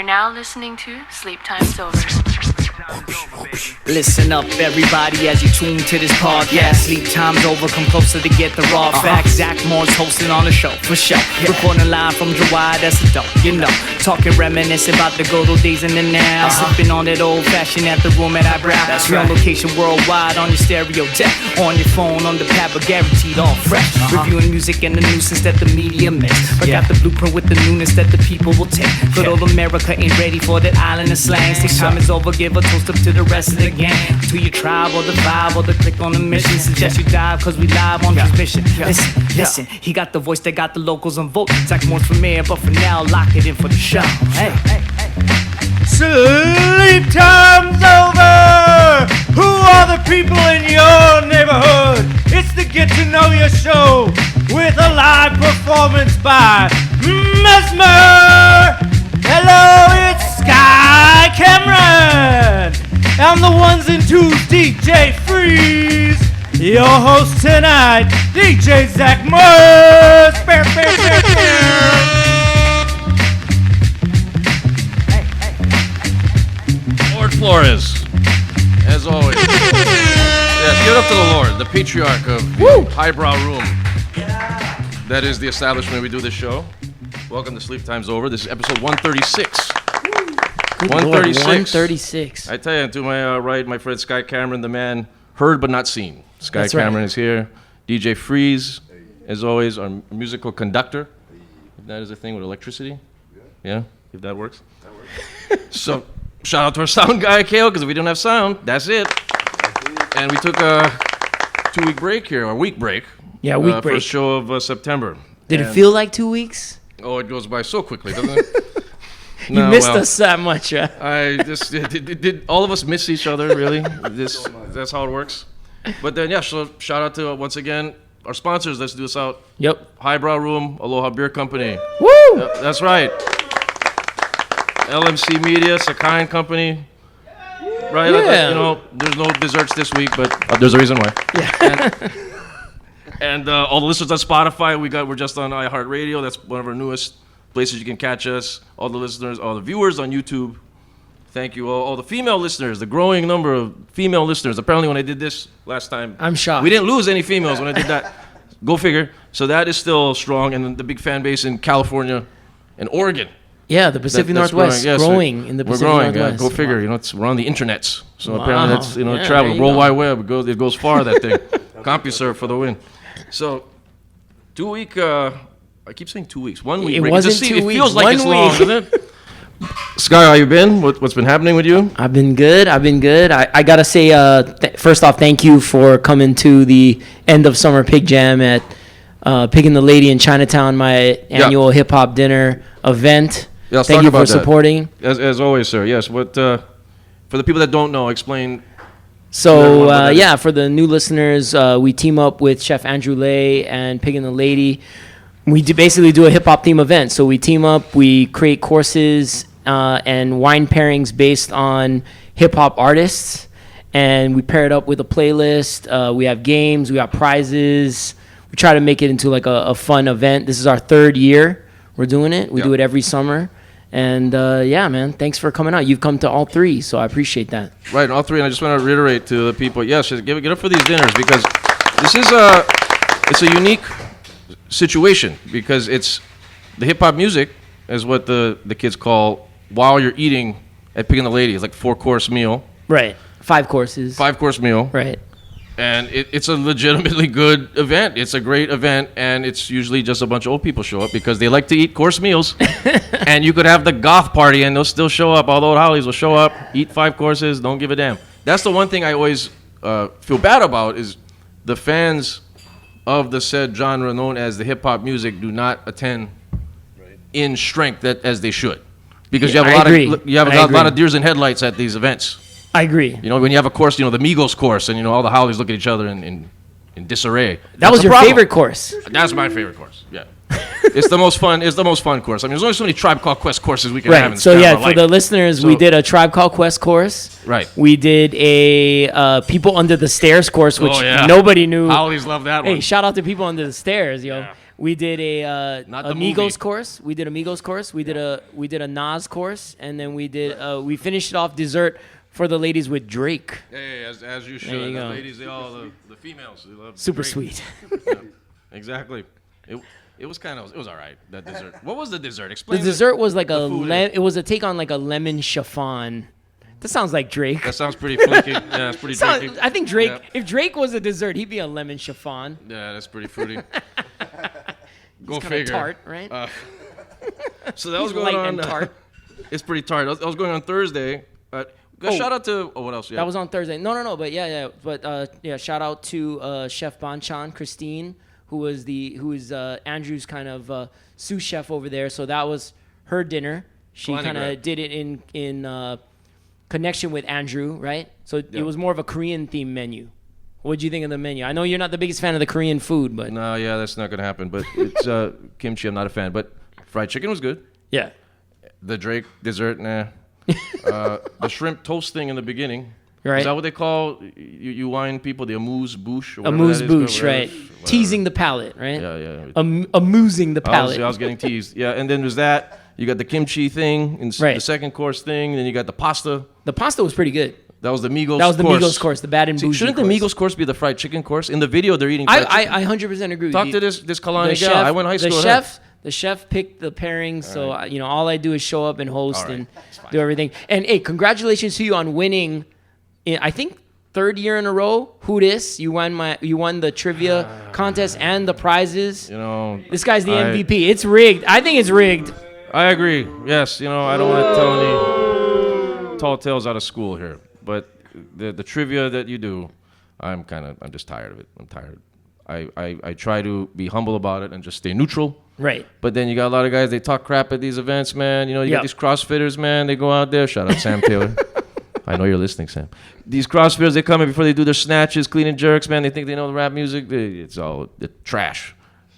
You're now listening to Sleep Time's Over. Listen up, everybody, as you tune to this podcast. Sleep time's over, come closer to get the raw facts. Zach Moore's hosting on the show, for sure. Recording live from July, that's a dope, you know. Talking, reminiscing about the good old days in the now. Sipping on that old fashioned at the room at Hi Brau. That's right. On location worldwide, on your stereo deck, on your phone, on the pad, but guaranteed all fresh. Reviewing music and the nuisance that the media miss. But got the blueprint with the newness that the people will take. Good old America ain't ready for that island of slang. Sleep time is over, give a toast up to the rest of the gang. To your tribe or the vibe or the click on the mission. Suggest you dive cause we live on transmission. Listen, he got the voice that got the locals on vote. Zach Moore's for mayor, but for now, lock it in for the show. Hey. Sleep time's over! Who are the people in your neighborhood? It's the Get to Know Your show with a live performance by Mezmer! Hello, it's Sky Cameron! I'm the ones and twos, DJ Freeze! Your host tonight, DJ Zach Moore! Lord Flores, as always. Yes, give it up to the Lord, the patriarch of the Hi Brau room. That is the establishment we do this show. Welcome to Sleep Time's Over. This is episode 136. 136. I tell you, to my right, my friend Sky Cameron, the man heard but not seen. Sky That's Cameron right. is here. DJ Freeze, as always, our musical conductor. If that is a thing with electricity. Yeah, if that works. So, shout out to our sound guy, Kale, because if we don't have sound, that's it. And we took a 2-week break here, a week break. Yeah, week break. First show of September. Did it feel like 2 weeks? Oh, it goes by so quickly, doesn't it? You missed us that much, huh? I just did all of us miss each other, really? That's how it works. But then, yeah, so shout out to, once again, our sponsors. Let's do this out. Yep. Hi Brau Room, Aloha Beer Company. Woo! That's right. LMC Media, Sakai Company. Right? Yeah. You know, there's no desserts this week, but there's a reason why. Yeah. And all the listeners on Spotify, we're just on iHeartRadio. That's one of our newest places you can catch us. All the listeners, all the viewers on YouTube. Thank you all the female listeners, the growing number of female listeners. Apparently when I did this last time, I'm shocked. We didn't lose any females when I did that. Go figure. So that is still strong, and the big fan base in California and Oregon. Yeah, the Pacific That's Northwest growing in the Pacific Northwest. Yeah, go figure. You know, we're on the internets. So apparently that's, Yeah, travel. there you World go. Wide Web. It goes far, that thing. CompuServe for the win. So 2 week, I keep saying 2 weeks. 1 week It break. wasn't Just 2 it weeks, feels like 1 it's long, week. doesn't it? Sky, how you been? What's been happening with you? I've been good. I gotta say, first off, thank you for coming to the end of summer pig jam at Pig and the Lady in Chinatown, my annual hip hop dinner event. Yeah, let's thank talk you about for that. supporting. As always, sir. Yes. What for the people that don't know, explain. So, for the new listeners, we team up with Chef Andrew Lay and Pig and the Lady. We basically do a hip-hop theme event. So we team up, we create courses and wine pairings based on hip-hop artists, and we pair it up with a playlist. We have games, we have prizes. We try to make it into like a fun event. This is our 3rd year we're doing it. We do it every summer. And man, thanks for coming out. You've come to all 3, so I appreciate that. Right, all 3, and I just want to reiterate to the people, yes, just get up for these dinners, because this is it's a unique situation, because it's the hip hop music is what the kids call while you're eating at Pig and the Lady. It's like 4-course meal. Right. 5 courses. 5-course meal. Right. And it's a legitimately good event. It's a great event, and it's usually just a bunch of old people show up because they like to eat course meals. And you could have the goth party, and they'll still show up. All the old Hollies will show up, eat 5 courses, don't give a damn. That's the one thing I always feel bad about, is the fans of the said genre known as the hip-hop music do not attend in strength as they should. Because you have a lot of deers in headlights at these events. I agree. You know, when you have a course, the Migos course, and, all the Hollies look at each other in disarray. That was your favorite course. That's my favorite course, yeah. It's the most fun course. I mean, there's only so many Tribe Called Quest courses we can have in this So, time of for life. the listeners, we did a Tribe Called Quest course. Right. We did a People Under the Stairs course, which nobody knew. Hollies love that one. Hey, shout out to People Under the Stairs, yo. We did a Not the Amigos movie. course. We did Amigos course. We did a Nas course, and then we finished it off dessert for the ladies with Drake. Hey, as you should. There you The go. ladies, the females, they love Super Drake. sweet. Yeah, exactly. It was all right. That dessert. What was the dessert? Explain. The dessert was like food. it was a take on like a lemon chiffon. That sounds like Drake. That sounds pretty flaky. Yeah, it's pretty drinky. I think Drake. Yeah. If Drake was a dessert, he'd be a lemon chiffon. Yeah, that's pretty fruity. Go Kinda figure. tart, right? So that was He's going light on. and tart. It's pretty tart. That was going on Thursday. Shout out to what else? Yeah. That was on Thursday. No, but yeah. Shout out to Chef Banchan, Christine, who is Andrew's kind of sous chef over there. So that was her dinner. She Plenty kind of great. did it in connection with Andrew, right? So it was more of a Korean themed menu. What do you think of the menu? I know you're not the biggest fan of the Korean food, but No, yeah, that's not gonna happen. But it's kimchi. I'm not a fan. But fried chicken was good. yeah. The Drake dessert, nah. The shrimp toast thing in the beginning. Right. Is that what they call you wine people? The amuse-bouche? Or whatever Amuse that is, bouche, whatever. right? Whatever. Teasing the palate, right? Yeah, yeah. Amusing the palate. I was getting teased. Yeah, and then there's that. You got the kimchi thing, and Right. the second course thing, and then you got the pasta. The pasta was pretty good. That was the Migos That was the course. Migos course, the bad and See, bougie shouldn't course. the Migos course be the fried chicken course? In the video, they're eating fried chicken. I 100% agree with Talk you. to this Kalani gal. I went to high school with her. The chef picked the pairings, so all I do is show up and host All right. and do everything. And hey, congratulations to you on winning. I think 3rd year in a row. Who dis? You won the trivia contest and the prizes. You know, This guy's the MVP. It's rigged. I think it's rigged. I agree. Yes, I don't want to tell any tall tales out of school here, but the trivia that you do, I'm just tired of it. I'm tired. I try to be humble about it and just stay neutral. Right. But then you got a lot of guys, they talk crap at these events, man. You Yep. got these CrossFitters, man. They go out there. Shout out Sam Taylor. I know you're listening, Sam. These CrossFitters, they come in before they do their snatches, clean and jerks, man. They think they know the rap music. It's all trash.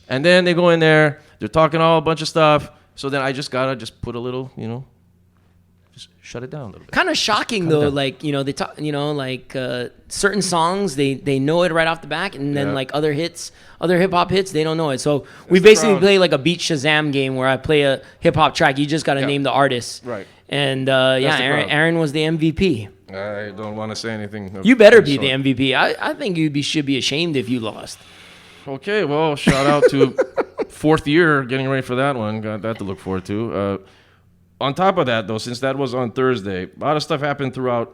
And then they go in there. They're talking all a bunch of stuff. So then I just got to put a little, just shut it down a little bit. Kind of shocking though, like they talk, certain songs they know it right off the back, and then Yeah. like other hip hop hits they don't know it. So we the basically crowd. play like a Beat Shazam game where I play a hip hop track. You just got to Yeah. name the artist. Right. And the crowd. Aaron was the MVP. I don't want to say anything. You better be So- the MVP. I think you should be ashamed if you lost. Okay, well, shout out to 4th year getting ready for that one. Got that to look forward to. On top of that, though, since that was on Thursday, a lot of stuff happened throughout.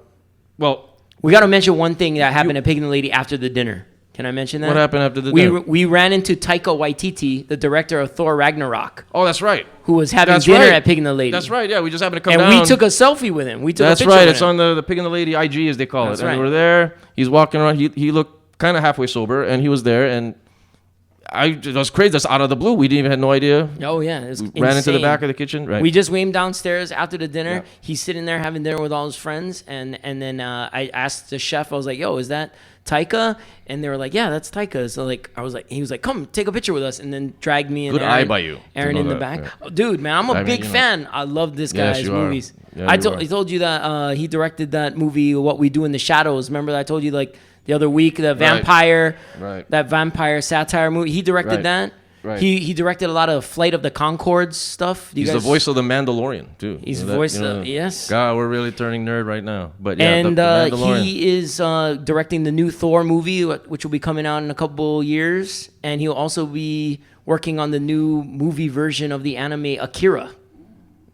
Well, We got to mention one thing that happened at Pig and the Lady after the dinner. Can I mention that? What happened after the we dinner? We ran into Taika Waititi, the director of Thor Ragnarok, oh, that's right. who was having That's dinner right. at Pig and the Lady. That's right. Yeah, we just happened to come And down. we took a selfie with him. We took That's a picture right. with It's him. on the Pig and the Lady IG, as they call That's it. And right. we were there. He's walking around. He looked kind of halfway sober, and he was there. And it was crazy. That's out of the blue. We didn't even have no idea. Oh yeah, it was We ran into the insane. back of the kitchen. Right. We just went downstairs after the dinner. Yeah. He's sitting there having dinner with all his friends, and then I asked the chef. I was like, "Yo, is that Taika?" And they were like, "Yeah, that's Taika." So he was like, "Come, take a picture with us," and then dragged me and Good Aaron, eye by you to Aaron know in the that, back. yeah. Oh, dude, man, I'm a I mean, big you know. fan. I love this Yes, guy's you are. movies. Yeah, I you are. told you that he directed that movie, What We Do in the Shadows. Remember that I told you like the other week, the vampire, Right. that vampire satire movie. He directed Right. that. Right. He directed a lot of Flight of the Conchords stuff. Do you He's guys- the voice of the Mandalorian too. He's You the know that- voice you know of that? yes. God, we're really turning nerd right now. But yeah, And the Mandalorian. he is directing the new Thor movie, which will be coming out in a couple years. And he'll also be working on the new movie version of the anime Akira.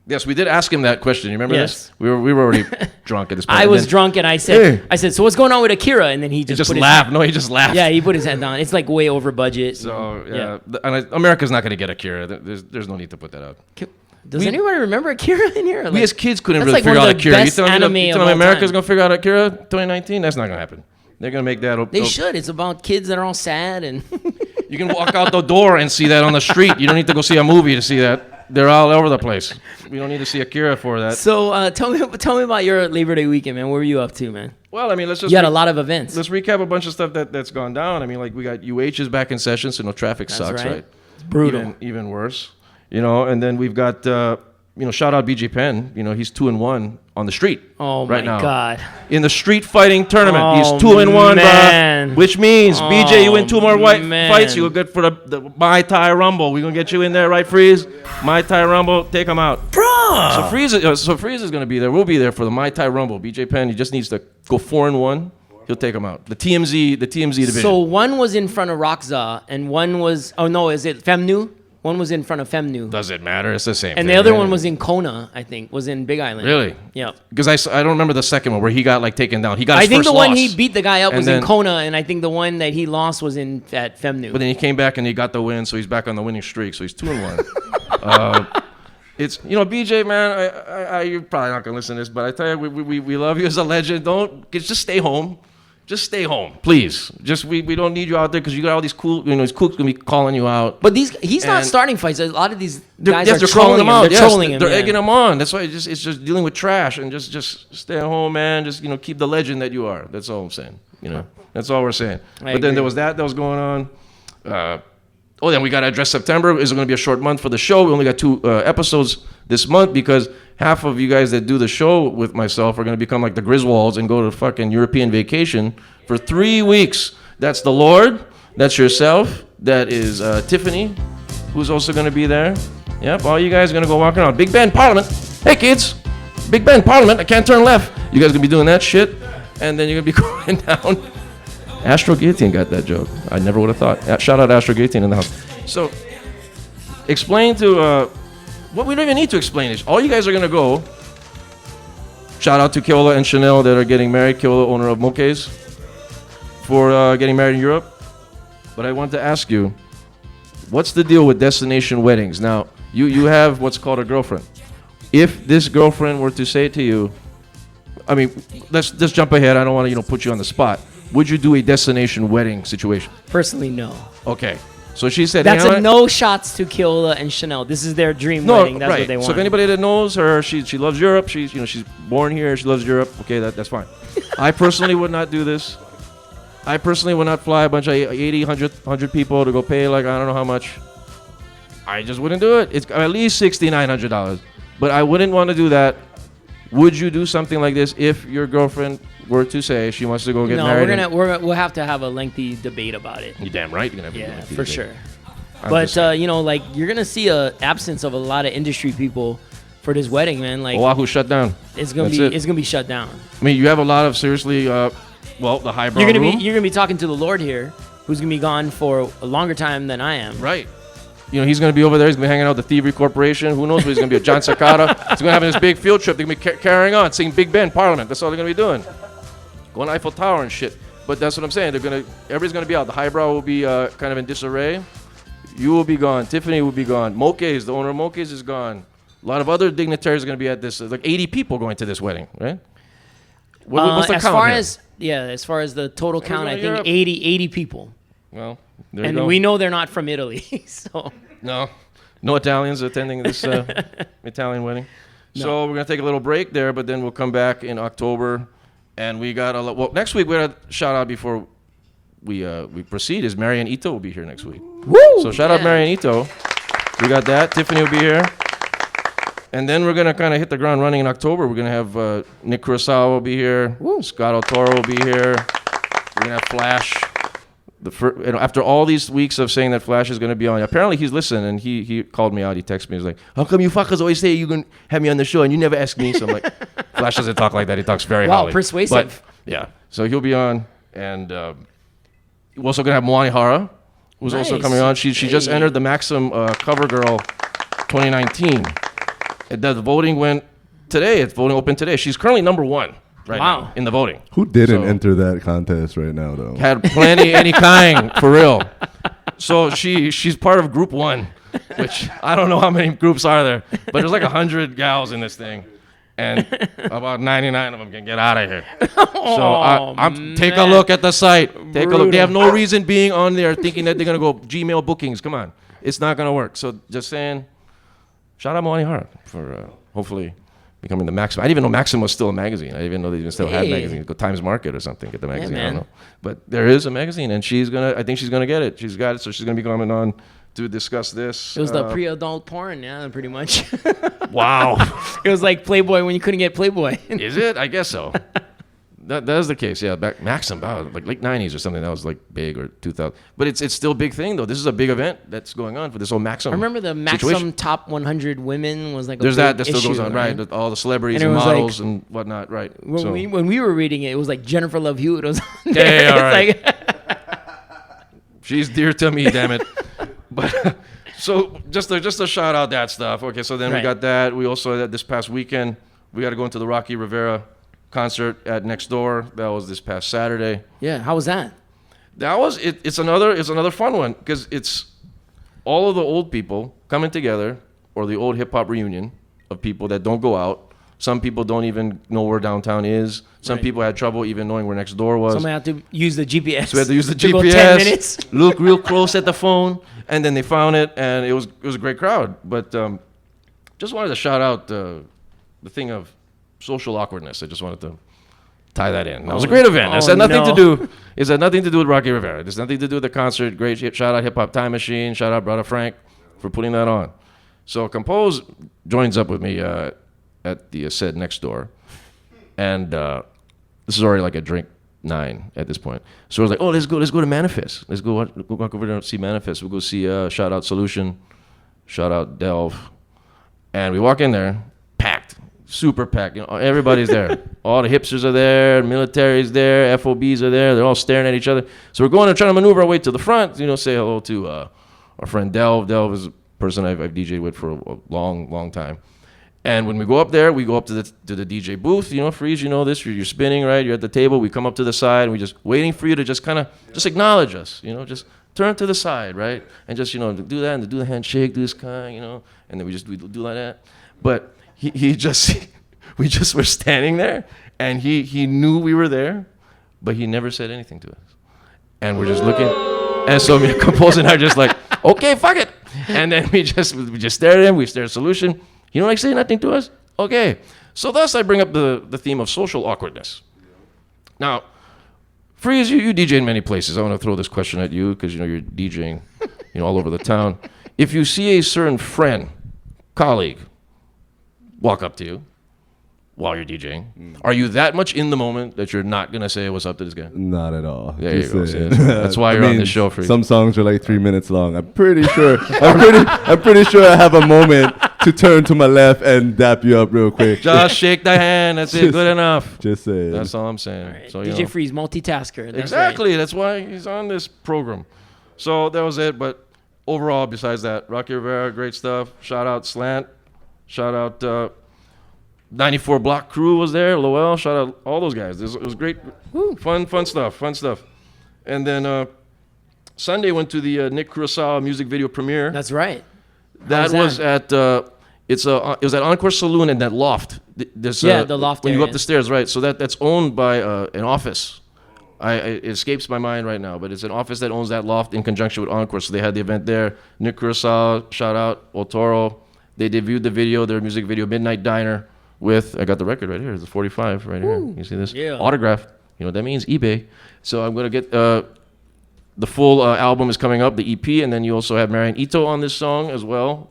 Yes, we did ask him that question. You remember Yes. this? We were already drunk at this point. I And was then drunk and I said, "So what's going on with Akira?" And then he He just just put laughed. No, he just laughed. Yeah, he put his head down. It's like way over budget. So yeah, America's not going to get Akira. There's no need to put that out. Does anybody remember Akira in here? We as kids couldn't that's really like one figure of out the Akira. You best telling anime me of all America's time. going to figure out Akira 2019? That's not going to happen. They're going to make that. They should. It's about kids that are all sad and You can walk out the door and see that on the street. You don't need to go see a movie to see that. They're all over the place. We don't need to see Akira for that. So tell me about your Labor Day weekend, man. What were you up to, man? Well, I mean, let's just You had a lot of events. let's recap a bunch of stuff that's gone down. I mean, like we got UH is back in session, so no traffic sucks, right. right? It's brutal. Even worse, And then we've got shout out BJ Penn. He's 2-1 on the street. Oh right my now. God! In the street fighting tournament, Oh, he's 2-1, man. bro. Which means BJ, you win 2 more man. fights, you go good for the Mai Tai Rumble. We're gonna get you in there, right, Freeze? Mai Tai Rumble, take him out, bro. So Freeze is gonna be there. We'll be there for the Mai Tai Rumble. BJ Penn, he just needs to go 4-1. He'll take him out. The TMZ division. So one was in front of Rockza, and one was is it Femnu? One was in front of Femnu. Does it matter? It's the same thing. And the other one was in Kona, I think, was in Big Island. Really? Yeah. Because I don't remember the second one where he got taken down. He got his I think first the one loss. he beat the guy up And was then- in Kona, and I think the one that he lost was at Femnu. But then he came back and he got the win, so he's back on the winning streak. So he's 2-1. It's BJ, man. You're probably not gonna listen to this, but I tell you, we love you as a legend. Just stay home. Just stay home, please. We don't need you out there because you got all these cool, these cooks gonna be calling you out. But he's not starting fights. A lot of these guys are they're trolling him. They're trolling him. They're egging him on. That's why it's just dealing with trash and just stay at home, man. Just keep the legend that you are. That's all I'm saying. That's all we're saying. But then there was that was going on. Then we got to address September. It's going to be a short month for the show. We only got 2 episodes this month because half of you guys that do the show with myself are going to become like the Griswolds and go to fucking European vacation for 3 weeks. That's the Lord. That's yourself. That is Tiffany, who's also going to be there. Yep, all you guys are going to go walking around. Big Ben Parliament. Hey, kids. Big Ben Parliament. I can't turn left. You guys going to be doing that shit. And then you're going to be going down. Astreaux Guillotine got that joke. I never would have thought. Shout out Astreaux Guillotine in the house. So, explain to... we don't even need to explain this. All you guys are going to go. Shout out to Keola and Chanel that are getting married. Keola, owner of Moke's, for getting married in Europe. But I want to ask you, what's the deal with destination weddings? Now, you have what's called a girlfriend. If this girlfriend were to say to you, let's just jump ahead. I don't want to put you on the spot. Would you do a destination wedding situation? Personally, no. Okay. So she said... That's no shots to Keola and Chanel. This is their dream wedding. That's what they want. So if anybody that knows her, she loves Europe. She's born here. She loves Europe. Okay, that's fine. I personally would not do this. I personally would not fly a bunch of 80, 100 people to go pay I don't know how much. I just wouldn't do it. It's at least $6,900. But I wouldn't want to do that. Would you do something like this if your girlfriend were to say she wants to go get married? No, we'll have to have a lengthy debate about it. You're damn right. You're gonna have Yeah, a lengthy for debate. sure. I'm But just saying. you're gonna see a absence of a lot of industry people for this wedding, man. Oahu shut down. It's gonna be shut down. You have a lot of seriously, the Hi Brau room. You're gonna be talking to the Lord here, who's gonna be gone for a longer time than I am. Right. He's going to be over there. He's going to be hanging out with the Thievery Corporation. Who knows what he's going to be with John Sakata. He's going to have this big field trip. They're going to be carrying on, seeing Big Ben Parliament. That's all they're going to be doing. Going to Eiffel Tower and shit. But that's what I'm saying. Everybody's going to be out. The Hi Brau will be kind of in disarray. You will be gone. Tiffany will be gone. Moke's, the owner of Moke's, is gone. A lot of other dignitaries are going to be at this. 80 people going to this wedding, right? What's the count as far as the total count, I think Europe. 80 people. Well, there you And go. we know they're not from Italy, so... No Italians attending this Italian wedding. No. So we're going to take a little break there, but then we'll come back in October. And we got next week we're going to shout out before we proceed is Marian Ito will be here next week. Woo! So shout out Marian Ito. We got that. Tiffany will be here. And then we're going to kind of hit the ground running in October. We're going to have Nick Kurosawa will be here. Woo. Scott Otoro will be here. We're going to have Flash. After all these weeks of saying that Flash is going to be on, apparently he's listening, and he called me out. He texted me. He's like, how come you fuckers always say you're going to have me on the show and you never ask me? So I'm like, Flash doesn't talk like that. He talks very highly. Wow, persuasive. But, yeah. So he'll be on. And we're also going to have Moani Hara, who's also coming on. She just entered the Maxim Cover Girl 2019. The voting went today. It's voting open today. She's currently number 1. Right now in the voting. Who didn't enter that contest right now, though? Had plenty, anykine, for real. So she's part of group 1, which I don't know how many groups are there, but there's like 100 gals in this thing, and about 99 of them can get out of here. So take a look at the site. Take a look. They have no reason being on there thinking that they're gonna go Gmail bookings. Come on, it's not gonna work. So just saying, shout out Moani Hara for hopefully becoming the Maxim. I didn't even know Maxim was still a magazine. I didn't even know they even still had magazines. Go Times Market or something, get the magazine. I don't know. But there is a magazine, and I think she's gonna get it. She's got it, so she's gonna be coming on to discuss this. It was the pre-adult porn, yeah, pretty much. Wow. It was like Playboy when you couldn't get Playboy. Is it? I guess so. That is the case, yeah. Back Maxim, like late 90s or something, that was like big, or 2000. But it's still a big thing, though. This is a big event that's going on for this whole Maxim. I remember the Maxim situation. top 100 women was like a There's big that still issue, goes on, right? All the celebrities And and it was models like- and whatnot, right? When we were reading it, it was like Jennifer Love Hewitt was on Yeah, there. yeah, all It's right. like, She's dear to me, damn it. But so just to shout out that stuff. Okay, so then we Right. got that. We also had this past weekend. We got to go into the Rocky Rivera concert at Next Door. That was this past Saturday. yeah, how was that? That was it. It's another fun one because it's all of the old people coming together, or the old hip hop reunion of people that don't go out. Some people don't even know where downtown is. Some Right. people had trouble even knowing where Next Door was. Somebody had to use the GPS. So we had to use the to go GPS, 10 minutes. look real close at the phone, and then they found it, and it was a great crowd. But just wanted to shout out the thing of social awkwardness. I just wanted to tie that in. That was a great event. It had nothing to do. It had nothing to do with Rocky Rivera. It has nothing to do with the concert. Great shout out Hip Hop Time Machine. Shout out Brother Frank for putting that on. So Compose joins up with me at the said Next Door, and this is already like a drink 9 at this point. So I was like, oh, let's go to Manifest. Let's go walk over there and see Manifest. We'll go see shout out Solution, shout out Delve, and we walk in there, packed, super packed. You know, everybody's there. All the hipsters are there, military's there, FOBs are there. They're all staring at each other. So we're going and trying to maneuver our way to the front. You know, say hello to our friend Delve. Delve is a person I've DJed with for a long time. And when we go up there, we go up to the DJ booth. You know, Freeze, you know this. You're spinning, right? You're at the table. We come up to the side, and we're just waiting for you to just kind of just acknowledge us. You know, just turn to the side, right? And just, you know, do that and do the handshake, do this kind, you know. And then we do like that. But he just, we just were standing there, and he knew we were there, but he never said anything to us. And we're just looking. And so me, Compose, and I are just like, okay, fuck it. And then we just stared at him. We stared at Solution. You don't like say nothing to us? Okay. So thus I bring up the theme of social awkwardness. Now, Freeze, you DJ in many places. I want to throw this question at you because, you know, you're DJing, you know, all over the town. If you see a certain friend, colleague, walk up to you while you're DJing, are you that much in the moment that you're not going to say what's up to this guy? Not at all. There you Just go. saying. See, that's why you're on this show, Freeze. Some songs are like 3 minutes long. I'm pretty sure. I'm pretty sure I have a moment to turn to my left and dap you up real quick. Just shake the hand. That's it. Just- Good enough. Just saying. That's all I'm saying. So, you DJ know. Freeze, multitasker. That's Exactly. That's why he's on this program. So that was it. But overall, besides that, Rocky Rivera, great stuff. Shout out Slant. Shout out 94 Block Crew was there. Lowell. Shout out all those guys. It was great. Fun stuff. And then Sunday went to the Nick Kurosawa music video premiere. That's right. That was at it was at Encore Saloon in that loft. There's, the loft when you go area. up the stairs, right? So that's owned by an office. It escapes my mind right now, but it's an office that owns that loft in conjunction with Encore. So they had the event there. Nick Kurosawa, shout out Otoro. They debuted the video, their music video, Midnight Diner, with, I got the record right here. It's a 45 right here. You see this? Yeah. Autographed. You know what that means? eBay. So I'm going to get the full album is coming up, the EP, and then you also have Marian Ito on this song as well.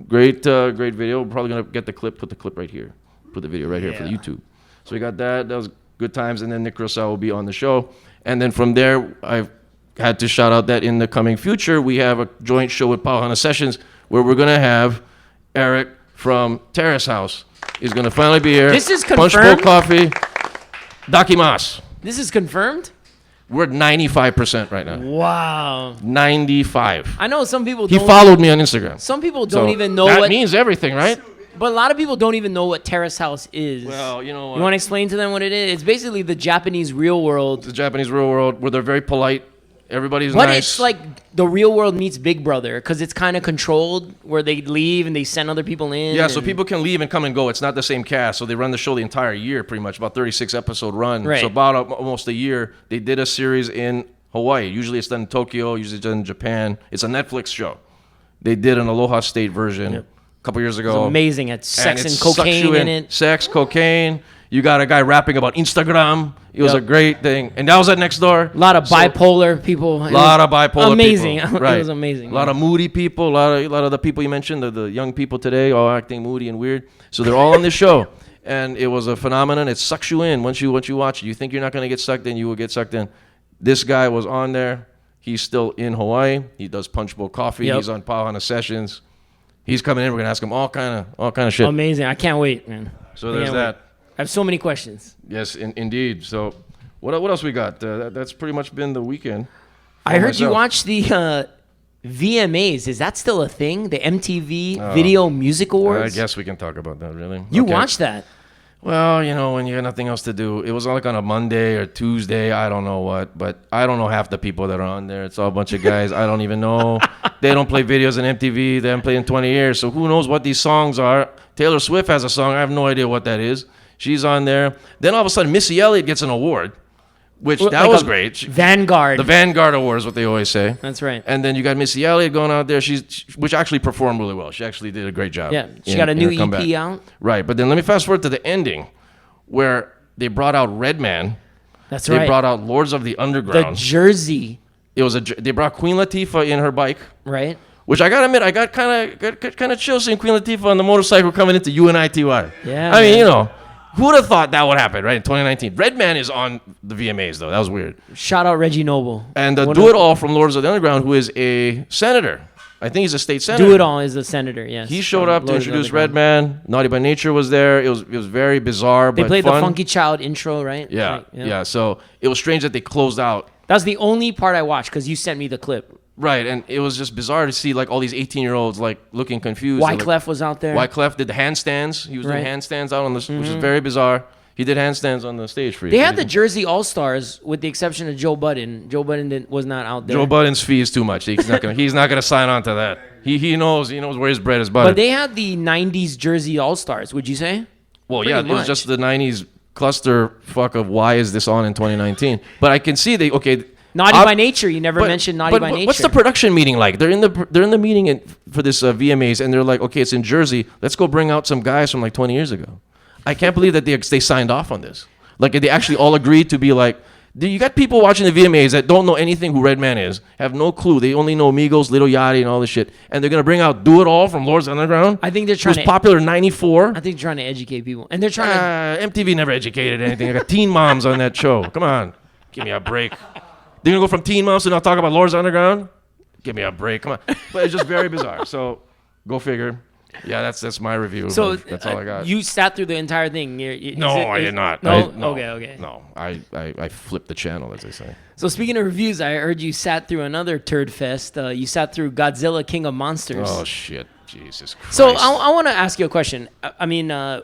Great video. We're probably going to get the clip, put the clip right here. Put the video right here for the YouTube. So we got that. That was good times. And then Nick Kurosawa will be on the show. And then from there, I've had to shout out that in the coming future, we have a joint show with Pauhana Sessions where we're going to have Eric from Terrace House is going to finally be here. This is Punch Bowl confirmed? Coffee. Dakimas. This is confirmed? We're at 95% right now. Wow. 95. I know some people He don't. followed me on Instagram. Some people don't So even know that what. means everything, right? But a lot of people don't even know what Terrace House is. Well, you know what? You want to explain to them what it is? It's basically the Japanese real world. The Japanese real world where they're very polite. Everybody's But nice. it's like the real world meets Big Brother because it's kind of controlled where they leave and they send other people in. Yeah, so and- people can leave and come and go. It's not the same cast. So they run the show the entire year, pretty much, about 36 episode run. Right. So about almost a year. They did a series in Hawaii. Usually it's done in Tokyo. Usually it's done in Japan. It's a Netflix show. They did an Aloha State version a couple years ago. It's amazing. It's sex it and sucks cocaine you in it. Sex, cocaine. You got a guy rapping about Instagram. It was a great thing. And that was at Next Door. A lot of bipolar people. A lot of bipolar amazing. people. It was amazing. A lot of moody people. A lot of the people you mentioned, the young people today, all acting moody and weird. So they're all on this show. And it was a phenomenon. It sucks you in once you watch it. You think you're not going to get sucked in, you will get sucked in. This guy was on there. He's still in Hawaii. He does Punch Bowl Coffee. Yep. He's on Pauhana Sessions. He's coming in. We're gonna ask him all kind of shit. Amazing. I can't wait, man. So there's that. I have so many questions. Yes, indeed. So what else we got? That's pretty much been the weekend. I heard you watch the VMAs. Is that still a thing? The MTV Video Music Awards? I guess we can talk about that, really. You Okay. watched that? Well, when you got nothing else to do. It was like on a Monday or Tuesday, I don't know what, but I don't know half the people that are on there. It's all a bunch of guys I don't even know. They don't play videos on MTV. They haven't played in 20 years, so who knows what these songs are. Taylor Swift has a song. I have no idea what that is. She's on there. Then all of a sudden, Missy Elliott gets an award, which that Like was a great. Vanguard. The Vanguard Award is what they always say. That's right. And then you got Missy Elliott going out there. Which actually performed really well. She actually did a great job. Yeah, she got a new her comeback. EP out. Right, but then let me fast forward to the ending, where they brought out Redman. That's They right. brought out Lords of the the Underground. jersey, They brought Queen Latifah in her bike, right? which I gotta admit, I got kind of chill seeing Queen Latifah on the motorcycle coming into UNITY. Yeah, I mean, man. who would have thought that would happen, right? In 2019, Redman is on the VMAs though. That was weird. Shout out Reggie Noble. And What Do It All from Lords of the Underground, who is a senator. I think he's a state senator. Do It All is the senator. Yes. He showed from up to Lords of the introduce Underground. Redman. Naughty by Nature was there. It was very bizarre, They but played fun. the Funky Child intro, right? Yeah, Like, yeah. So it was strange that they closed out. That's the only part I watched because you sent me the clip. Right, and it was just bizarre to see like all these 18-year-olds like looking confused. Wyclef was out there. Wyclef did the handstands. He was doing Right. handstands out on the, which is very bizarre. He did handstands on the stage for you. They had the Jersey All Stars, with the exception of Joe Budden. Joe Budden was not out there. Joe Budden's fee is too much. He's not gonna sign on to that. He knows where his bread is buttered. But they had the '90s Jersey All Stars. Would you say? Well, Pretty yeah, it was much. just the '90s cluster fuck of why is this on in 2019? But I can see Naughty by Nature. You never mentioned Naughty by Nature. What's the production meeting like? They're in the meeting for this VMAs, and they're like, okay, it's in Jersey. Let's go bring out some guys from like 20 years ago. I can't believe that they signed off on this. Like they actually all agreed to be like. You got people watching the VMAs that don't know anything who Redman is, have no clue. They only know Migos, Lil Yachty, and all this shit. And they're gonna bring out Do It All from Lords of the Underground. I think they're trying who's popular in '94. I think they're trying to educate people, and they're trying to. MTV never educated anything. I got Teen Moms on that show. Come on, give me a break. They're gonna go from Teen Moms to now talk about Lords of the Underground. Give me a break. Come on. But it's just very bizarre. So go figure. Yeah, that's my review. So That's all I got. You sat through the entire thing. No, I did not. No. No. Okay. No, I flipped the channel, as they say. So speaking of reviews, I heard you sat through another turd fest. You sat through Godzilla, King of Monsters. Oh shit, Jesus Christ. So I want to ask you a question. I mean, did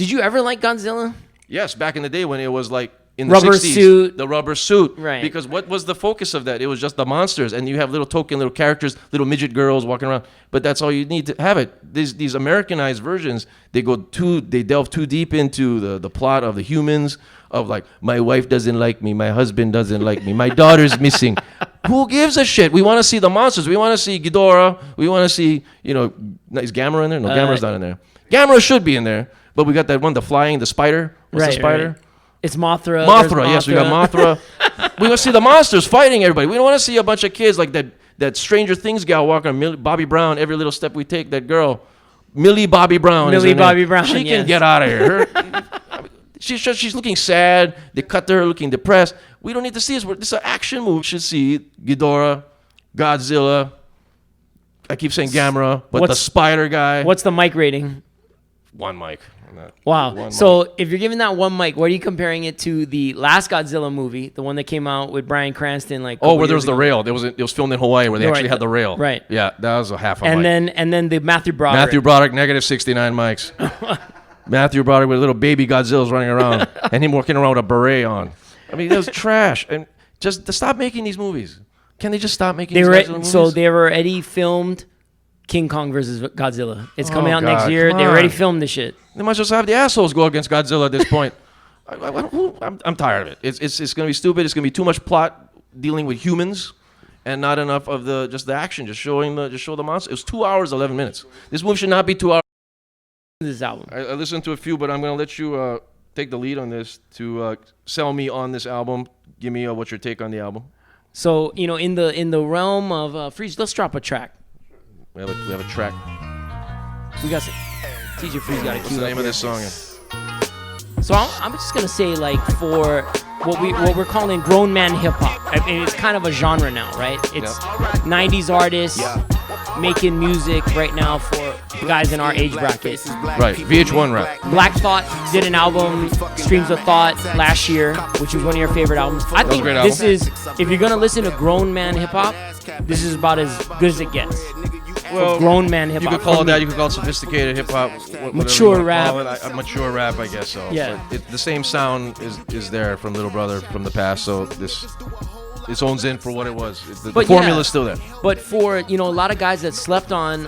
you ever like Godzilla? Yes, back in the day when it was like in the Rubber 60s, suit. the rubber suit. Right. Because what was the focus of that? It was just the monsters, and you have little characters, little midget girls walking around. But that's all you need to have it. These Americanized versions, they delve too deep into the plot of the humans, of like, my wife doesn't like me, my husband doesn't like me, my daughter's missing. Who gives a shit? We want to see the monsters. We want to see Ghidorah. We want to see, is Gamera in there? No, Gamera's not in there. Gamera should be in there, but we got that one, the spider. What's the spider? Right. It's Mothra. Mothra, yes, we got Mothra. We want to see the monsters fighting everybody. We don't want to see a bunch of kids like that Stranger Things gal walking, Bobby Brown, every little step we take, that girl, Millie Bobby Brown. Millie Bobby Brown, She yes. can get out of here. She's looking sad. They cut to her looking depressed. We don't need to see this. This is an action movie. We should see Ghidorah, Godzilla. I keep saying Gamera, but the spider guy. What's the mic rating? One mic. Wow. One So mic. if you're giving that one mic, what are you comparing it to the last Godzilla movie, the one that came out with Bryan Cranston? Where there was the rail. It was filmed in Hawaii where they Right. actually had the rail. Right. Yeah, that was a half a And mic. then the Matthew Broderick. Matthew Broderick, negative 69 mics. Matthew Broderick with little baby Godzillas running around and him walking around with a beret on. I mean, it was trash. And just to stop making these movies. Can they just stop making these Godzilla movies? So they already filmed King Kong versus Godzilla. It's coming out next God, year. come They already on. filmed the shit. They must just have the assholes go against Godzilla at this point. I'm tired of it. It's going to be stupid. It's going to be too much plot dealing with humans and not enough of the action. Just show the monster. It was 2 hours, 11 minutes. This movie should not be 2 hours. This album. I listened to a few, but I'm gonna let you take the lead on this to sell me on this album. Give me what's your take on the album. So in the realm of Freeze, let's drop a track. We have a track. We got some. TJ Freeze got a What's cue. the name of this song? So I'm just gonna say like for what we're calling grown man hip hop. I mean, it's kind of a genre now, right? It's 90s artists making music right now for guys in our age bracket. Right, VH1 rap. Black Thought did an album, Streams of Thought, last year, which was one of your favorite albums. I think great this album. is, if you're gonna listen to grown man hip hop, this is about as good as it gets. Well, grown man hip You hop. could call it that. You could call it sophisticated hip hop. Mature rap. A mature rap, I guess so. Yeah. But the same sound is there from Little Brother from the past. So this owns in for what it was. The formula's still there. But for a lot of guys that slept on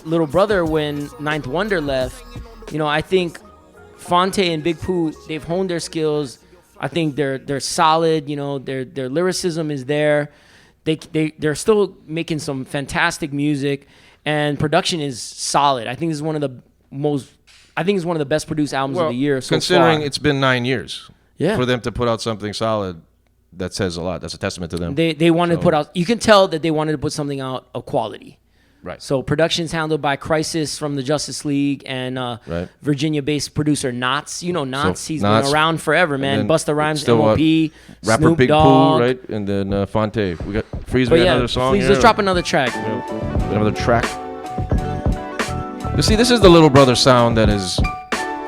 Little Brother when Ninth Wonder left, I think Fonte and Big Pooh, they've honed their skills. I think they're solid. Their lyricism is there. They're still making some fantastic music, and production is solid. I think this is one of the best produced albums of the year so considering far. it's been 9 years. Yeah. For them to put out something solid, that says a lot. That's a testament to them. They wanted to put out. You can tell that they wanted to put something out of quality. Right. So production's handled by Crisis from the Justice League and Virginia-based producer Knots. Knots. So, He's Knots, been around forever, man. Busta Rhymes, still, M.O.P., rapper Snoop Big Dogg. Pooh, right? And then Fonte. We got Freeze. But We got another song. please, here. let's drop another track. Another track. You see, this is the Little Brother sound that is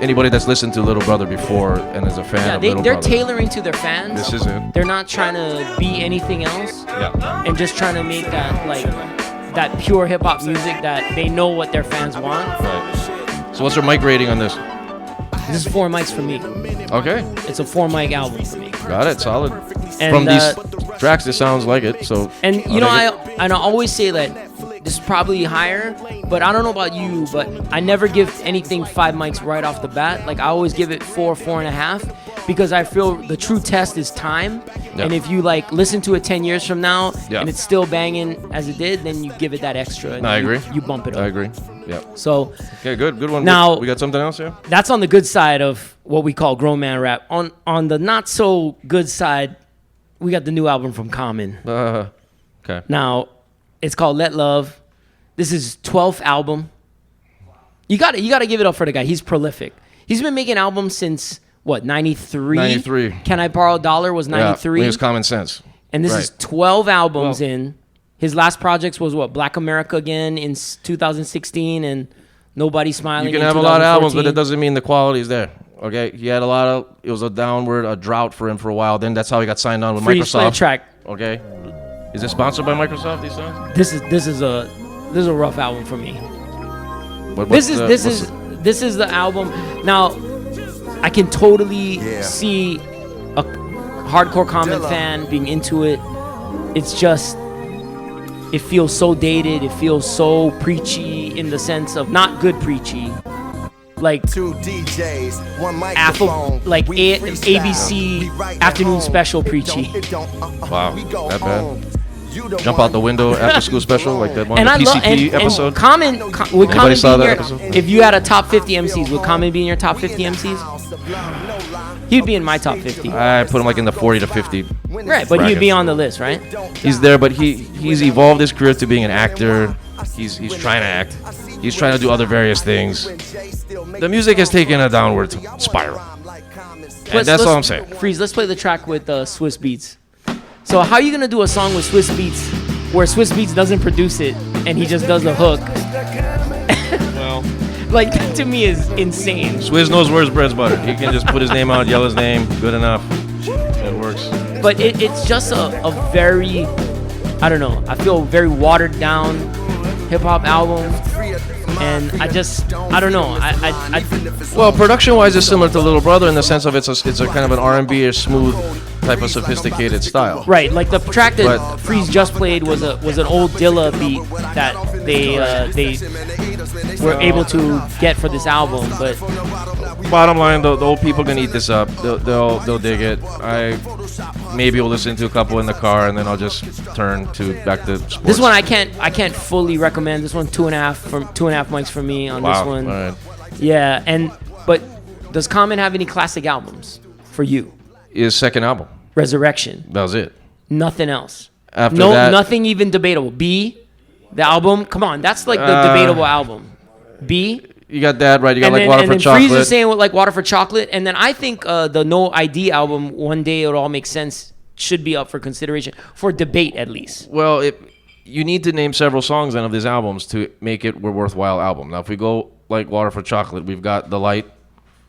anybody that's listened to Little Brother before and is a fan of Little they're Brother. tailoring to their fans. This is it. They're not trying to be anything else. Yeah. And just trying to make that pure hip hop music that they know what their fans want. Right. So what's your mic rating on this? This is 4 mics for me. Okay. It's a 4 mic album for me. Got it. Solid. And, From these tracks, this sounds like it. So. And I always say that this is probably higher, but I don't know about you, but I never give anything 5 mics right off the bat. Like I always give it 4.5, because I feel the true test is time. Yeah. And if you listen to it 10 years from now Yeah. and it's still banging as it did, then you give it that extra. And I agree. You bump it up. I agree. Yeah. So Okay. Good one. Now- we got something else here. that's on the good side of what we call grown man rap. On the not so good side, we got the new album from Common. Okay. Now, it's called Let Love. This is 12th album. You got to give it up for the guy. He's prolific. He's been making albums since what, 93? 93. Can I Borrow a Dollar was 93. Yeah, it was Common Sense. And this Right. is 12 albums Well- in. His last projects was what, Black America Again in 2016 and Nobody Smiling. You can in have a lot of albums, but 2014. it doesn't mean the quality is there. Okay, he had it was a drought for him for a while. Then that's how he got signed on with Freeze, play a Microsoft. track. Okay, is it sponsored by Microsoft? These songs? This is a rough album for me. But This is the album. Now, I can totally see a hardcore Common fan being into it. It's just, it feels so dated. It feels so preachy in the sense of not good preachy. Like Two DJs, one Apple, microphone. like We ABC freestyle. We right at afternoon home. special It preachy. Wow, We go that bad. home. You the Jump one out the window after school special like that one And the I love PCP episode. and Common would Common saw be in that your, episode? if you had a top 50 MCs, would Common be in your top 50 MCs? He'd be in my top 50. I put him like in the 40 to 50. Right, but he'd bracket. be on the list, right? He's there, but he's evolved his career to being an actor. He's trying to act. He's trying to do other various things. The music has taken a downward spiral. And that's all I'm saying. Freeze, let's play the track with Swiss Beats. So how are you gonna do a song with Swiss Beats where Swiss Beats doesn't produce it and he just does the hook? Well, Like, that to me is insane. Swizz knows where his bread's buttered. He can just put his name out, yell his name. Good enough. It works. But it's just a very, I don't know, I feel very watered down hip hop album. And I don't know. Well, production-wise, it's similar to Little Brother in the sense of it's a kind of an R&B or smooth type of sophisticated style. Right, like the track that But- Freeze just played was an old Dilla beat that they were able to get for this album. But Bottom line, the old people can eat this up. They'll dig it. I maybe will listen to a couple in the car, and then I'll just turn back to sports. this one I can't fully recommend. This one 2.5 mics for me on Wow. this one. All right. Yeah, but does Common have any classic albums for you? His second album. Resurrection. That was it. Nothing else. After that, nothing even debatable. B, the album. Come on, that's like the debatable album. B. You got that right. You got Water for Chocolate. Freeze is saying like Water for Chocolate, and then I think the No ID album, One Day It All Makes Sense, should be up for consideration for debate at least. Well, you need to name several songs then of these albums to make it a worthwhile album. Now, if we go like Water for Chocolate, we've got The Light,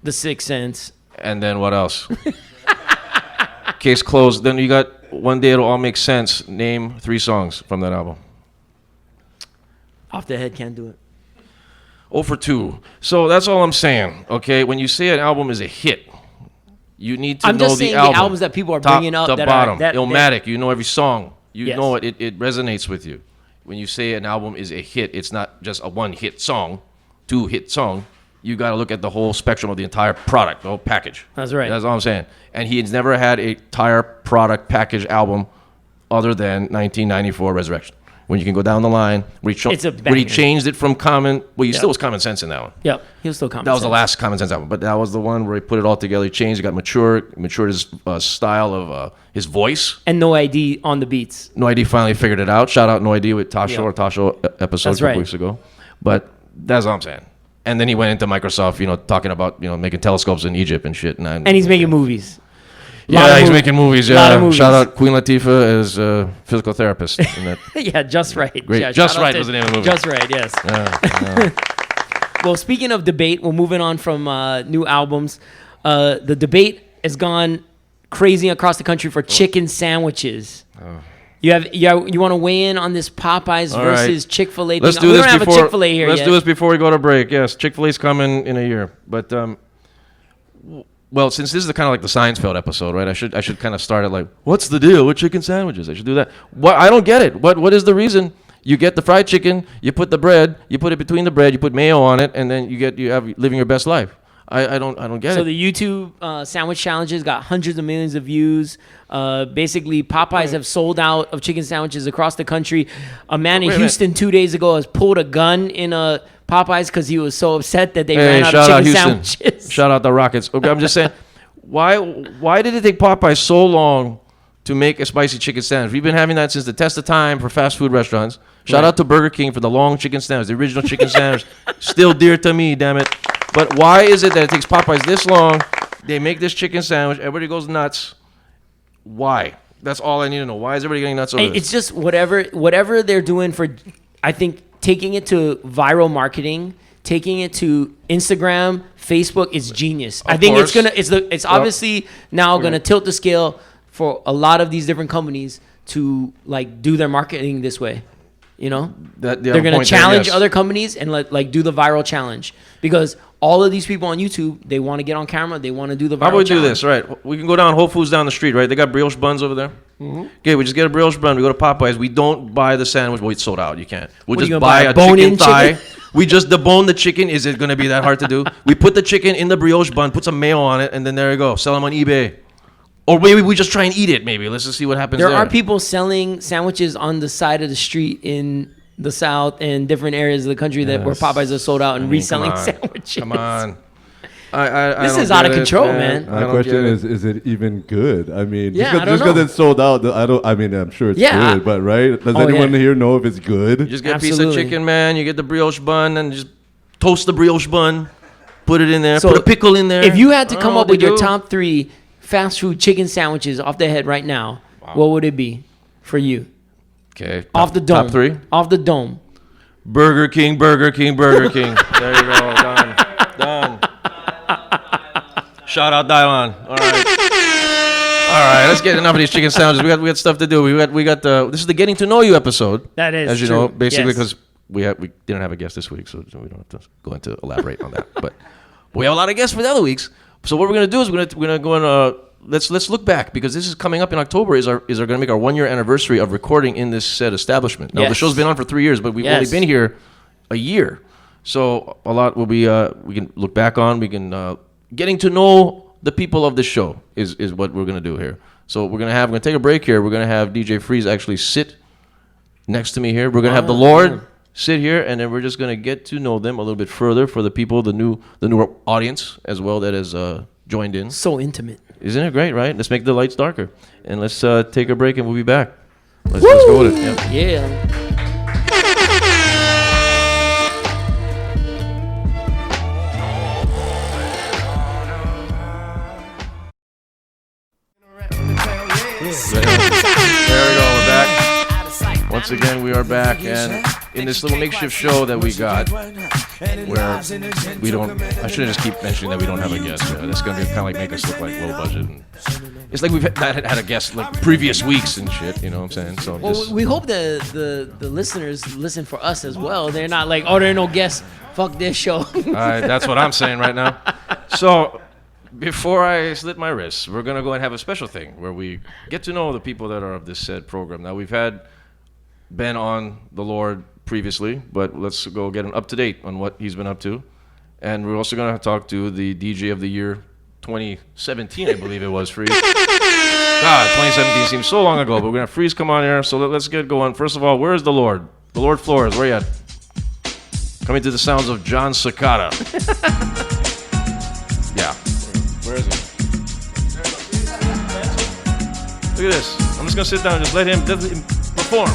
The Sixth Sense, and then what else? Case closed. Then you got One Day It'll All Make Sense. Name 3 songs from that album. Off the head, can't do it. 0 for 2. So that's all I'm saying. Okay, when you say an album is a hit, you need to I'm know just the saying album. the albums that people are top bringing up to that bottom. are Illmatic. You know every song. You Yes. know it resonates with you. When you say an album is a hit, it's not just a 1-hit song, 2-hit song. You got to look at the whole spectrum of the entire product, the whole package. That's right. That's all I'm saying. And he's never had a entire product package album other than 1994 Resurrection. When you can go down the line, where he changed it from Common. Well, he still was Common Sense in that one. Yep, he was still Common That was Sense. the last Common Sense album, but that was the one where he put it all together. He changed. He got matured his style of his voice. And No ID on the beats. No ID finally figured it out. Shout out No ID with Tasho or Tasho episode That's a couple right. weeks ago. But that's all I'm saying. And then he went into Microsoft, talking about making telescopes in Egypt and shit. And he's making movies. He's making movies. Lot of Yeah, movies. shout out Queen Latifah as a physical therapist. In that. Yeah, Just Right. Great. Yeah, Just shout out Right to was the name of the movie. Just Right, yes. Well, speaking of debate, we're moving on from new albums. The debate has gone crazy across the country for chicken sandwiches. You want to weigh in on this Popeyes All versus right. Chick-fil-A thing? Let's do We this don't have before. a Chick-fil-A here Let's yet. do this before we go to break. Yes, Chick-fil-A's coming in a year. But well, since this is kind of like the Seinfeld episode, right? I should kind of start it like, what's the deal with chicken sandwiches? I should do that. What I don't get it. What is the reason? You get the fried chicken, you put the bread, you put it between the bread, you put mayo on it, and then you have living your best life. I don't get it. So the YouTube sandwich challenges got hundreds of millions of views. Basically, Popeyes have sold out of chicken sandwiches across the country. A man in Wait a minute. Houston 2 days ago has pulled a gun in a Popeyes because he was so upset that they Hey, ran out of shout out chicken Houston. sandwiches. Shout out the Rockets. Okay, I'm just saying, why did it take Popeyes so long to make a spicy chicken sandwich? We've been having that since the test of time for fast food restaurants. Shout out to Burger King for the long chicken sandwich, the original chicken sandwich. Still dear to me, damn it. But why is it that it takes Popeyes this long? They make this chicken sandwich. Everybody goes nuts. Why? That's all I need to know. Why is everybody getting nuts over Hey, this? it's just whatever they're doing for, I think, taking it to viral marketing, taking it to Instagram, Facebook is genius. I think course. it's obviously now gonna tilt the scale for a lot of these different companies to like do their marketing this way. They're gonna challenge other companies and like do the viral challenge because all of these people on YouTube, they want to get on camera, they want to do the viral How about we do challenge. this, right? We can go down Whole Foods down the street, right? They got brioche buns over there. Okay, we just get a brioche bun. We go to Popeyes. We don't buy the sandwich. Well, it's sold out. You can't. We'll What, you just gonna buy buy a a bone-in chicken thigh. chicken? We just debone the chicken. Is it going to be that hard to do? We put the chicken in the brioche bun, put some mayo on it, and then there you go. Sell them on eBay. Or maybe we just try and eat it, maybe. Let's just see what happens There there. are people selling sandwiches on the side of the street in the South and different areas of the country where Popeyes are sold out and reselling come on. sandwiches. Come on. I This don't is out of get it, control, man. I My don't question get it. is it even good? I mean, Yeah, just I don't because know. it's sold out, I'm sure it's Yeah, good, but right? Does Oh, anyone yeah. here know if it's good? You just get a piece Absolutely. of chicken, man. You get the brioche bun and just toast the brioche bun. Put it in there. So put a pickle in there. If you had to I don't come know up what with they your do. top 3 fast food chicken sandwiches off the head right now, what would it be for you? Okay. Off the dome. Top 3. Off the dome. Burger King, Burger King, Burger King. There you go. Done. Done. Shout out Dylan. All right. Let's get enough of these chicken sandwiches. We got stuff to do. We got the. This is the getting to know you episode. That is as you true. know, basically Yes. because we didn't have a guest this week, so we don't have to go into elaborate on that. But we have a lot of guests for the other weeks. So what we're gonna do is we're gonna go and let's look back because this is coming up in October. Is gonna make our 1-year anniversary of recording in this said establishment. Now the Yes. show's been on for 3 years, but we've only Yes. been here a year. So a lot will be we can look back on. We can getting to know the people of this show is what we're gonna do here. So we're gonna take a break here. We're gonna have DJ Freeze actually sit next to me here. We're gonna have the Lord sit here, and then we're just gonna get to know them a little bit further for the people, the newer audience as well that has joined in. So intimate. Isn't it great, right? Let's make the lights darker, and let's take a break, and we'll be back. Let's go with it. Yeah. Yeah. There we go. We're back. Once again, we are back, and in this little makeshift show that we got, where we don't. I shouldn't just keep mentioning that we don't have a guest. That's gonna be kind of like make us look like low budget. And it's like we've had a guest like previous weeks and shit. You know what I'm saying? So Well, we hope the listeners listen for us as well. They're not like, oh, there are no guests. Fuck this show. That's what I'm saying right now. So before I slit my wrists, we're gonna go and have a special thing where we get to know the people that are of this said program. Now we've had Ben on the Lord previously, but let's go get him up to date on what he's been up to. And we're also gonna talk to the DJ of the year 2017, I believe it was, Freeze. God, 2017 seems so long ago, but we're gonna have Freeze come on here. So let's get going. First of all, where is the Lord? The Lord Flores, where you at? Coming to the sounds of John Cicada. Yeah. Where is he? Look at this. I'm just gonna sit down and just let him perform.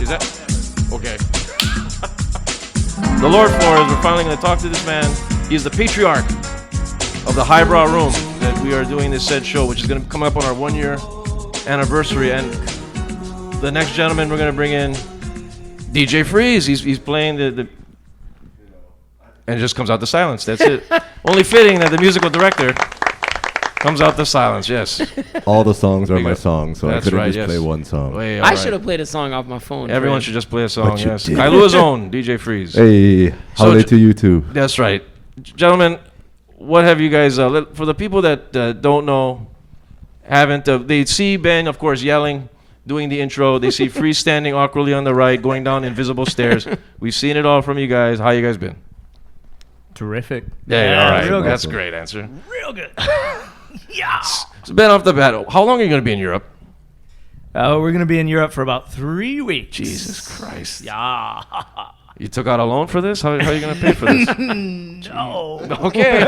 Is that okay? The Lord Flores, we're finally gonna talk to this man. He's the patriarch of the Hi Brau room that we are doing this said show, which is gonna come up on our 1-year anniversary. And the next gentleman we're gonna bring in, DJ Freeze. He's playing the and it just comes out the silence. That's it. Only fitting that the musical director comes out the silence. Yes. All the songs are my songs, so That's I couldn't right, just yes. play one song. Wait, I all should right. have played a song off my phone. Everyone Fred. should just play a song. But you Yes. didn't. Kailua's own DJ Freeze. Hey, holiday to you too. That's right, gentlemen. What have you guys? For the people that don't know, haven't they see Ben, of course, yelling, doing the intro. They see Freeze standing awkwardly on the right, going down invisible stairs. We've seen it all from you guys. How you guys been? Terrific. Yeah, all right. real good. That's a great answer. Real good. So Ben, off the bat, how long are you going to be in Europe? We're going to be in Europe for about 3 weeks. Jesus Christ. Yeah. You took out a loan for this? How are you going to pay for this? No. Okay.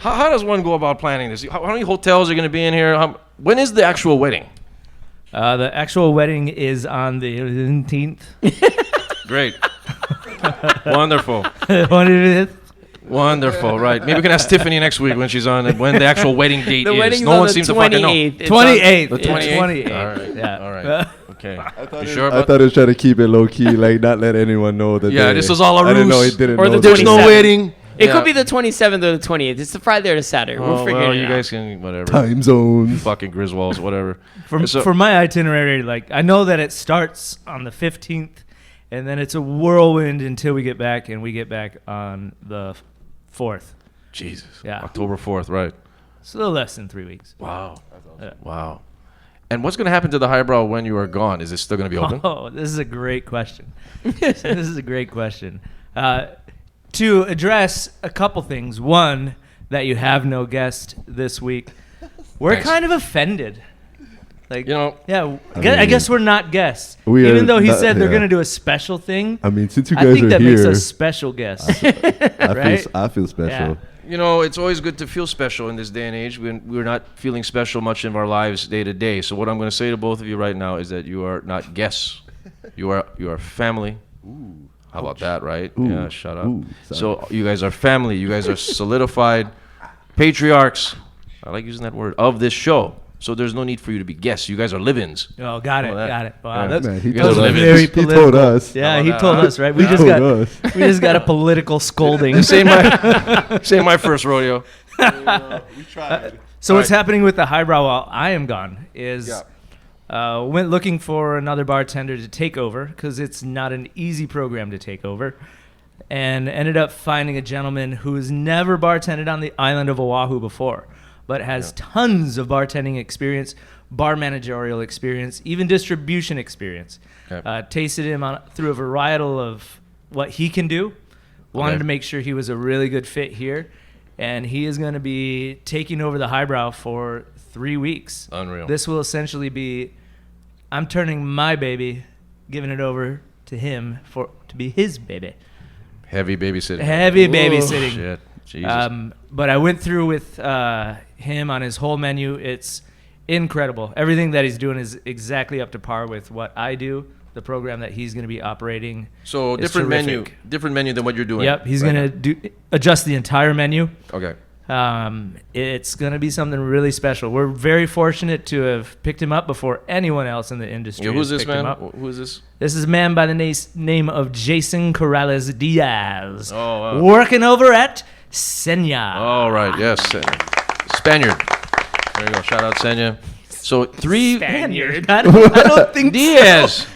How does one go about planning this? How many hotels are going to be in here? When is the actual wedding? The actual wedding is on the 18th. Great. Wonderful. What it is? Wonderful. Right. Maybe we can ask Tiffany next week when she's on and when the actual wedding date The is. wedding's No on one the seems to fucking know. 28th. It's 28th. The 28th? 28th. All right. Yeah. All right. Okay. You sure I about thought it was trying to keep it low key, like not let anyone know that. Yeah, this is all a I didn't know ruse. he didn't Or know. the that. There's no 27th. wedding. It Yeah. could be the 27th or the 28th. It's the Friday or the Saturday. We'll Oh, figure well, it you out. guys can, whatever. Time zones. Fucking Griswolds, whatever. So- For my itinerary, like I know that it starts on the 15th, and then it's a whirlwind until we get back, and we get back on the 4th. Jesus. Yeah. October 4th, right. It's a little less than 3 weeks. Wow. Yeah. Wow. And what's going to happen to the Hi Brau when you are gone? Is it still going to be open? Oh, this is a great question. This is a great question. To address a couple things. One, that you have no guest this week. We're Thanks. kind of offended. Like, You know, yeah, I mean, guess we're not guests. we are Even though he not- said they're yeah. going to do a special thing, I mean, since you I guys think are that here, makes us special guests. right? I feel special. You know, it's always good to feel special in this day and age. We're not feeling special much in our lives day to day. So what I'm going to say to both of you right now is that you are not guests. You are family. Ooh. How about that, right? Ooh. Yeah, shut up. Ooh, So you guys are family. You guys are solidified patriarchs. I like using that word, of this show. So there's no need for you to be guests. You guys are live-ins. Oh, got it, that. got it. Wow, Yeah. that's Man, he You guys told are us. living. very He political. told us. Yeah, he that, told huh? us, right? We He just told got us. we just got a political scolding. This ain't my first rodeo. So what's happening with the Hi Brau while I am gone is went looking for another bartender to take over because it's not an easy program to take over, and ended up finding a gentleman who has never bartended on the island of Oahu before, but has tons of bartending experience, bar managerial experience, even distribution experience. Okay. Tasted him through a varietal of what he can do. Wanted Okay. to make sure he was a really good fit here. And he is going to be taking over the Hi Brau for 3 weeks. Unreal. This will essentially be I'm turning my baby, giving it over to him to be his baby. Heavy babysitting. Heavy babysitting. Shit. Jesus. But I went through with him on his whole menu. It's incredible. Everything that he's doing is exactly up to par with what I do. The program that he's going to be operating. So is different terrific. menu than what you're doing. Yep, he's right going to adjust the entire menu. Okay. It's going to be something really special. We're very fortunate to have picked him up before anyone else in the industry. Yeah, who's has this picked him man? up. Who is this? This is a man by the name of Jason Corrales Diaz. Oh, wow. Working over at Senya. All right. Yes. Spaniard. There you go. Shout out Senya. So 3 Spaniard. I don't think Diaz.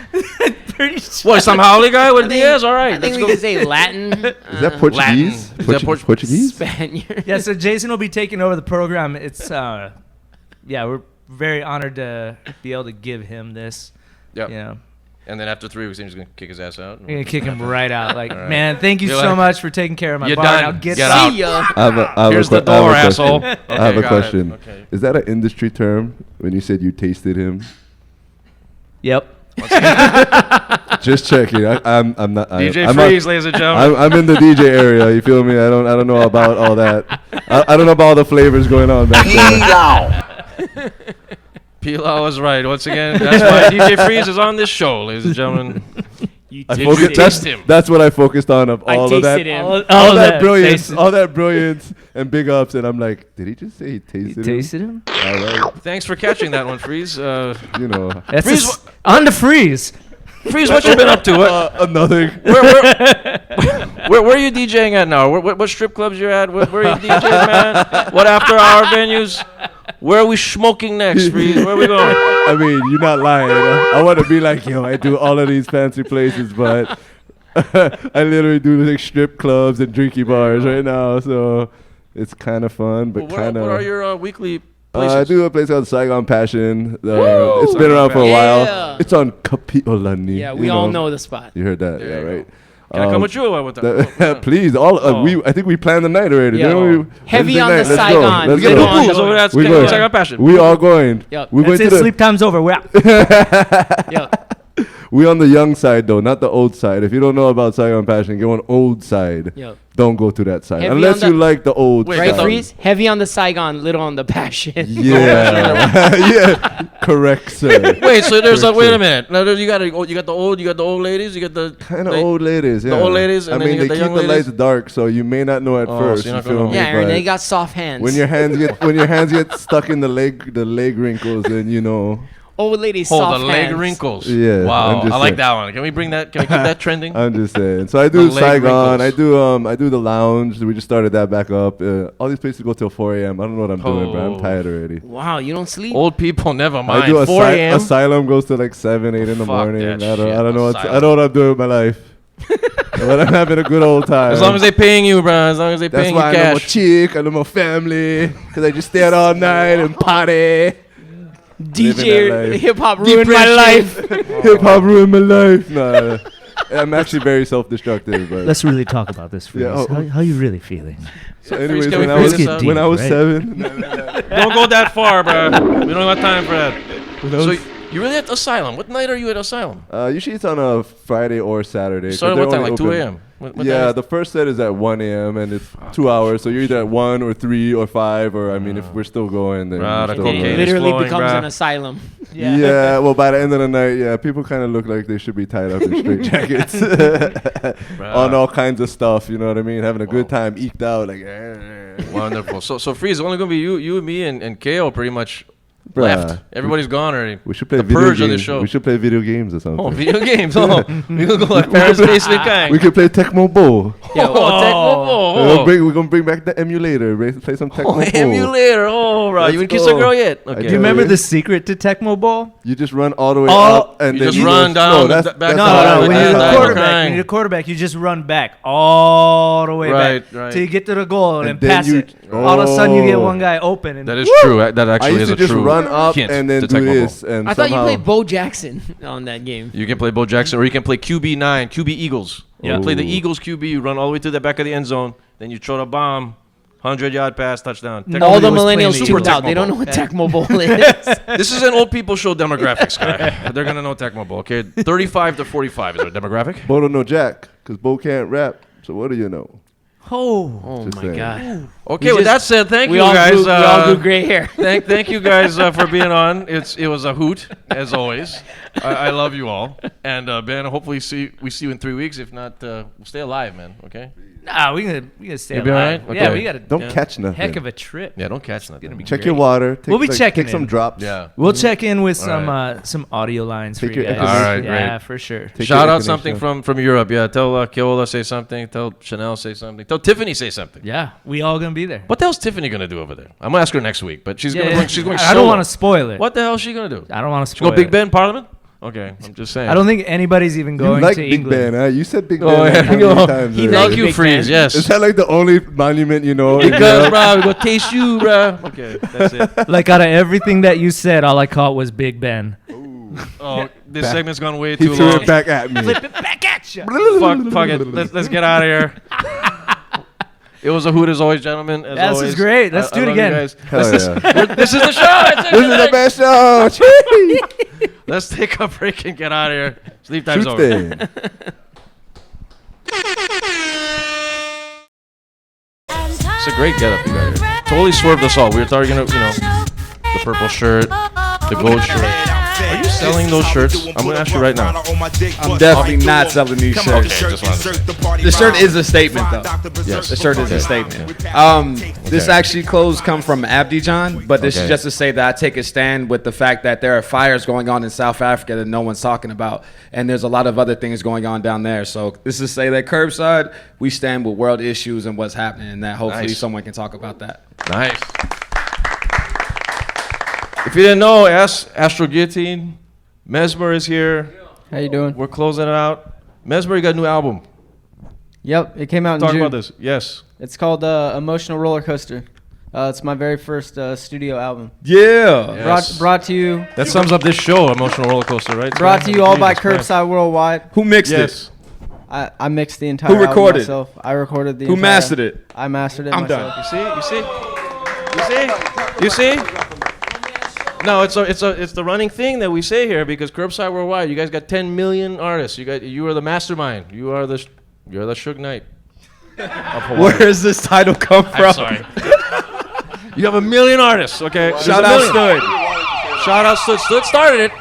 Pretty sure. What, some Howley guy with Diaz? All right. I think Let's we go. could say Latin. Is that Portuguese? Latin. Is that Portuguese? Spaniard. Yeah, so Jason will be taking over the program. It's we're very honored to be able to give him this. Yep. You know, And then after 3 weeks, he's going to kick his ass out. we're gonna kick him right out. Like, right. man, thank you You're so like, much for taking care of my you're bar. done. Now get Get out. See ya. I have Here's the door, asshole. I have a got question. it. Okay. Is that an industry term when you said you tasted him? Yep. Just checking. I'm not. DJ I'm Freeze, ladies and gentlemen. I'm in the DJ area. You feel me? I don't know about all that. I don't know about all the flavors going on back there. Pilau was right. Once again, that's why DJ Freeze is on this show, ladies and gentlemen. I Did focused- you taste him? That's what I focused on of I all of that. tasted him. All that brilliance, tasted- all that brilliance and big ups, and I'm like, did he just say he tasted him? Tasted him? All right, Thanks for catching that one, Freeze. you know, That's Freeze, on the freeze. Freeze, what you been up to? What, another. where are you DJing at now? What strip clubs you at? Where are you DJing, man? What after hour venues? Where are we smoking next, Freeze? Where are we going? I mean, you're not lying. I want to be like, yo, I do all of these fancy places, but I literally do like strip clubs and drinky bars right now, so it's kind of fun, but What kind of. are your weekly places? I do a place called Saigon Passion. Woo! It's been around for a Yeah. while. It's on Kapi'olani. Yeah, we all know the spot. You heard that, There yeah, you right? Can I come with you? Or what the, Please, I think we planned the night already. Yeah. didn't we? Heavy Wednesday on the night, let's go. Saigon. Let's We get go. the booze over there. We going. Saigon Passion. We all going. Yep. We That's going it. to Sleep time's over. We're out. Yep. We on the young side though, not the old side. If you don't know about Saigon Passion, go on old side. Yep. Don't go to that side Heavy unless on you the- like the old Wait, Right, style. Freeze? Heavy on the Saigon, little on the passion. Yeah, yeah, correct, sir. Wait, so there's Correct, wait sir. a minute. Now you got the old ladies. You got the Kind of they- old ladies, yeah. old ladies, I and then mean, you they got the keep young the ladies? lights dark, so you may not know at Oh, first. so you're You not gonna feel know. me? Yeah, Aaron, But they got soft hands. when your hands get stuck in the leg wrinkles, then you know. Old ladies, Oh, soft the leg hands. wrinkles. Yeah, I'm Wow, just I like saying. that one. Can we bring that? Can we keep that trending? I'm just saying. So I do The leg Saigon. wrinkles. I do the lounge. We just started that back up. All these places go till 4 a.m. I don't know what I'm doing, bro. I'm Oh. tired already. Wow, you don't sleep? Old people, never I mind. do 4 a.m. Asylum goes to like 7, 8 in the Fuck morning. that I shit, don't know Asylum. I don't know what I'm doing with my life. But I'm having a good old time. As long as they paying you, bro. As long as they That's paying you why I know my cash. chick, I know my family, because I just stay out all night and party. Living that DJ life. hip hop ruined my life. Hip hop ruined my life. No, I'm actually very self-destructive. But Let's really talk about this, Freeze. Yeah, oh. How you really feeling? so anyways, Can we when I figure was this out? when I was Right. 7, Don't go that far, bro. We don't have time for that. when I So was, you really at Asylum? What night are you at Asylum? usually it's on a Friday or Saturday. 'cause Starting they're what time? only Like 2 open- a.m. What Yeah, time the first set is at 1 a.m. and it's 2 hours. So you're either at 1 or 3 or 5, or I mean, if we're still going, then Bruh, we're the still cocaine going. is Literally flowing, becomes bruh. an asylum. Yeah, well, by the end of the night, yeah, people kind of look like they should be tied up in straight jackets on all kinds of stuff. You know what I mean? Having a good time, eked out, like. Wonderful. So Freeze, it's only gonna be you and me and KO pretty much Bruh. left. Everybody's gone already. We should play the video purge of games. the show. We should play video games or something. Oh, video games. Oh, we gonna go like Paris Space Kind. We could play Tecmo Bowl. Yeah, We're gonna bring back the emulator. Play some Tecmo Bowl. Emulator. Oh, right. You Let's didn't kiss a go. girl yet? I Okay. Do you remember yeah. the secret to Tecmo Bowl? You just run all the way Oh, up and you then just you run go- down No, the that's, back- that's No, how I no. would When do you're it. the Diagonal quarterback, line. when you're the quarterback, you just run back all the way Right, back right. till you get to the goal and, And then then pass you- it. All of a sudden, you get Oh. one guy open. And That is true. That I actually used is to a just true run up hint and then to do Tecmo Bowl. this. And I thought you somehow- played Bo Jackson on that game. You can play Bo Jackson or you can play QB9, QB Eagles. You Yeah. play the Ooh. Eagles QB. You run all the way to the back of the end zone. Then you throw the bomb 100-yard pass, touchdown. All the was playing millennials the tuned Tecmo out. They don't know Bowl. what Tecmo Bowl is. This is an old people show demographics, guy. They're going to know Tecmo Bowl, okay? 35 to 45 is our demographic. Bo don't know Jack, because Bo can't rap. So what do you know? Oh Just my saying. God. Okay, with that said, thank you guys. We all grew gray hair. Thank you guys for being on. It was a hoot, as always. I love you all. And Ben, hopefully we see you in 3 weeks. If not, we'll stay alive, man, okay? Nah, we gonna stay You be alive. alright? Yeah, Okay. we got a Don't catch nothing. heck of a trip. Yeah, don't catch nothing. Gonna be Check great. your water. Take, We'll be checking Take some in. drops. Yeah. We'll check in with All some audio lines Take for you your guys. echinacea. All right, Yeah, great. for sure. Take Shout your out something echinacea. from Europe. Yeah, tell Keola say something. Tell Chanel say something. Tell Tiffany say something. Yeah, we all gonna be there. What the hell's Tiffany gonna do over there? I'm gonna ask her next week, but she's Yeah, gonna she's going. I don't solo. want to spoil it. What the hell is she gonna do? I don't want to She spoil go Big it. Ben Parliament? Okay, I'm just saying. I don't think anybody's even You going like to Big England. Ben, huh? You said Big Ben Oh, like yeah. how many times He already? Thank Big you, Ben. Freeze. Yes. Is that like the only monument you know? in Because, Europe? bro, we go taste you, bro. Okay, that's it. Like out of everything that you said, all I caught was Big Ben. Oh, this segment's gone way He too threw long. it back at me. Back at you. Fuck it. Let's get out of here. It was a hoot as always, gentlemen. As This is always. great. Let's do it love you again. guys. Hell yeah. This is the show. That's it. This is the best show. Chee! Let's take a break and get out of here. Sleep time's Shoot over. them. It's a great getup you got here. Totally swerved us all. We were targeting, the purple shirt, the gold shirt. Are you selling those shirts? I'm gonna ask you right now. I'm definitely not selling these shirts. Okay, just wanted to say. The shirt is a statement, though. Yes. The shirt is a statement. This Okay. actually clothes come from Abidjan, but this Okay. is just to say that I take a stand with the fact that there are fires going on in South Africa that no one's talking about, and there's a lot of other things going on down there. So this is to say that Curbside, we stand with world issues and what's happening, and that hopefully Nice. someone can talk about that. Nice. If you didn't know, Astreaux Guillotine, Mezmer is here. How you doing? We're closing it out. Mezmer, you got a new album. Yep, it came out in Talk June. about this. Yes. It's called Emotional Roller Coaster. It's my very first studio album. Yeah. Yes. Brought to you That sums up this show, Emotional Roller Coaster, right? brought to you all by Jesus Christ. Curbside Worldwide. Who mixed Yes. I mixed the entire Who album recorded? myself. I recorded the Who entire mastered it? I mastered it I'm myself. done. You see? No, it's the running thing that we say here because Curbside Worldwide, you guys got 10 million artists. You are the mastermind. You're the Suge Knight of Hawaii. Where does this title come from? I'm sorry. You have 1 million artists, okay? Shout There's out 1 million. Stood. Shout out Stood. Stood started it.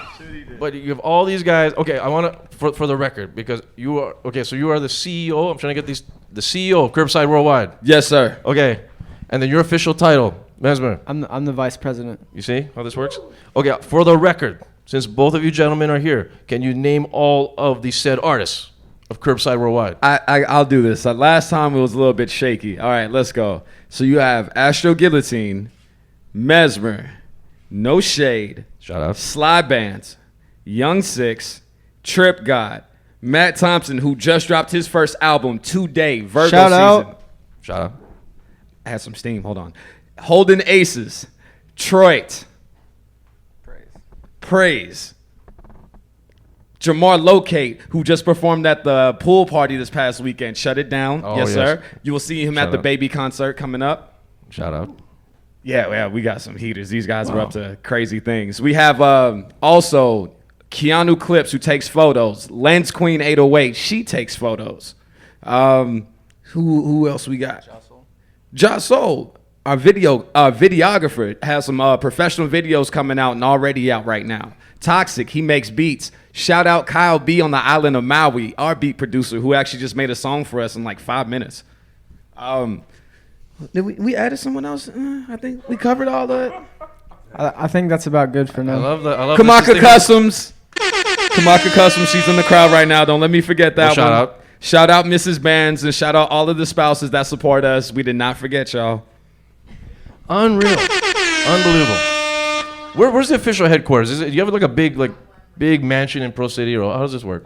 But you have all these guys. Okay, I want to, for the record, because you are, okay, so you are the CEO. I'm trying to get the CEO of Curbside Worldwide. Yes, sir. Okay. And then your official title, Mezmer. I'm the vice president. You see how this works? Okay, for the record, since both of you gentlemen are here, can you name all of the said artists of Curbside Worldwide? I'll do this. Last time it was a little bit shaky. All right, let's go. So you have Astreaux Guillotine, Mezmer, No Shade, Shout out. Sly Bands, Young Six, Trip God, Matt Thompson, who just dropped his first album today, Virgo Shout Season. out. Shout out. I had some steam. Hold on. Holden Aces, Troit, Praise. Jamar Locate, who just performed at the pool party this past weekend, shut it down. Oh, yes, yes. sir. You will see him Shout at the out. Baby concert coming up. Shout out. Yeah, we got some heaters. These guys are up to crazy things. We have also Keanu Clips, who takes photos. Lens Queen 808, she takes photos. Who else we got? Josh Soul, our videographer, has some professional videos coming out and already out right now. Toxic, he makes beats. Shout out Kyle B on the island of Maui, our beat producer, who actually just made a song for us in like 5 minutes. Did we added someone else? I think we covered all that. I think that's about good for I now. love Kamaka Customs. Kamaka Customs, she's in the crowd right now. Don't let me forget that Well, one. shout out. Shout out Mrs. Bands and shout out all of the spouses that support us. We did not forget y'all. Unreal. Unbelievable. Where's the official headquarters? Do you have like a big mansion in Pro City, or how does this work?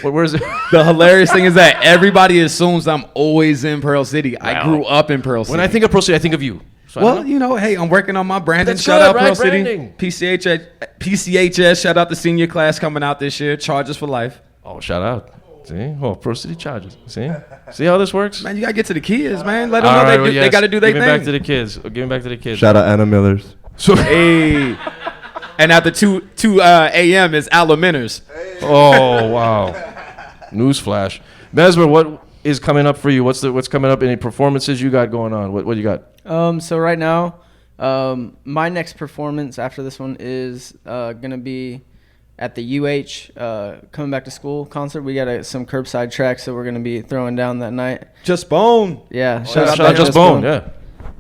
Where is it? The hilarious thing is that everybody assumes I'm always in Pearl City. I Wow. grew up in Pearl City. When I think of Pro City, I think of you. So I don't well, know. you know, hey, I'm working on my branding. That's Shout good, out Pearl right? City. Branding. PCHS. Shout out the senior class coming out this year. Charges for life. Oh, shout out. See? Oh, Pro City charges. See? See how this works? Man, you gotta get to the kids, man. Let them All know right, well, yes. they gotta do their Give thing. me back to the kids. Give me back to the kids. Shout out Anna Millers. Hey. And after 2 a.m. is Alaminers. Oh, wow. Newsflash. Mezmer, what is coming up for you? What's coming up? Any performances you got going on? What you got? So right now, my next performance after this one is gonna be at the coming back to school concert. We got some curbside tracks that we're gonna be throwing down that night. Just Bone. Yeah, Shout out Just Bone, yeah.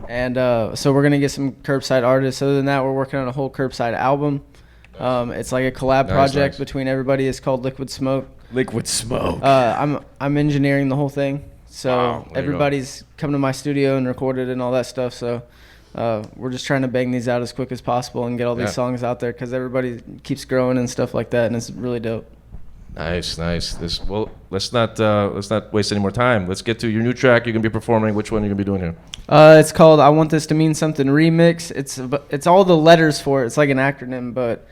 And so we're gonna get some curbside artists. Other than that, we're working on a whole curbside album. It's like a collab project between everybody. It's called Liquid Smoke. Liquid Smoke. I'm engineering the whole thing. So Wow, there you everybody's come to my studio and recorded and all that stuff. So we're just trying to bang these out as quick as possible and get all these songs out there because everybody keeps growing and stuff like that, and it's really dope. Nice. Let's not waste any more time. Let's get to your new track you're gonna be performing. Which one are you gonna be doing here? It's called "I Want This to Mean Something" remix. It's all the letters for it. It's like an acronym, but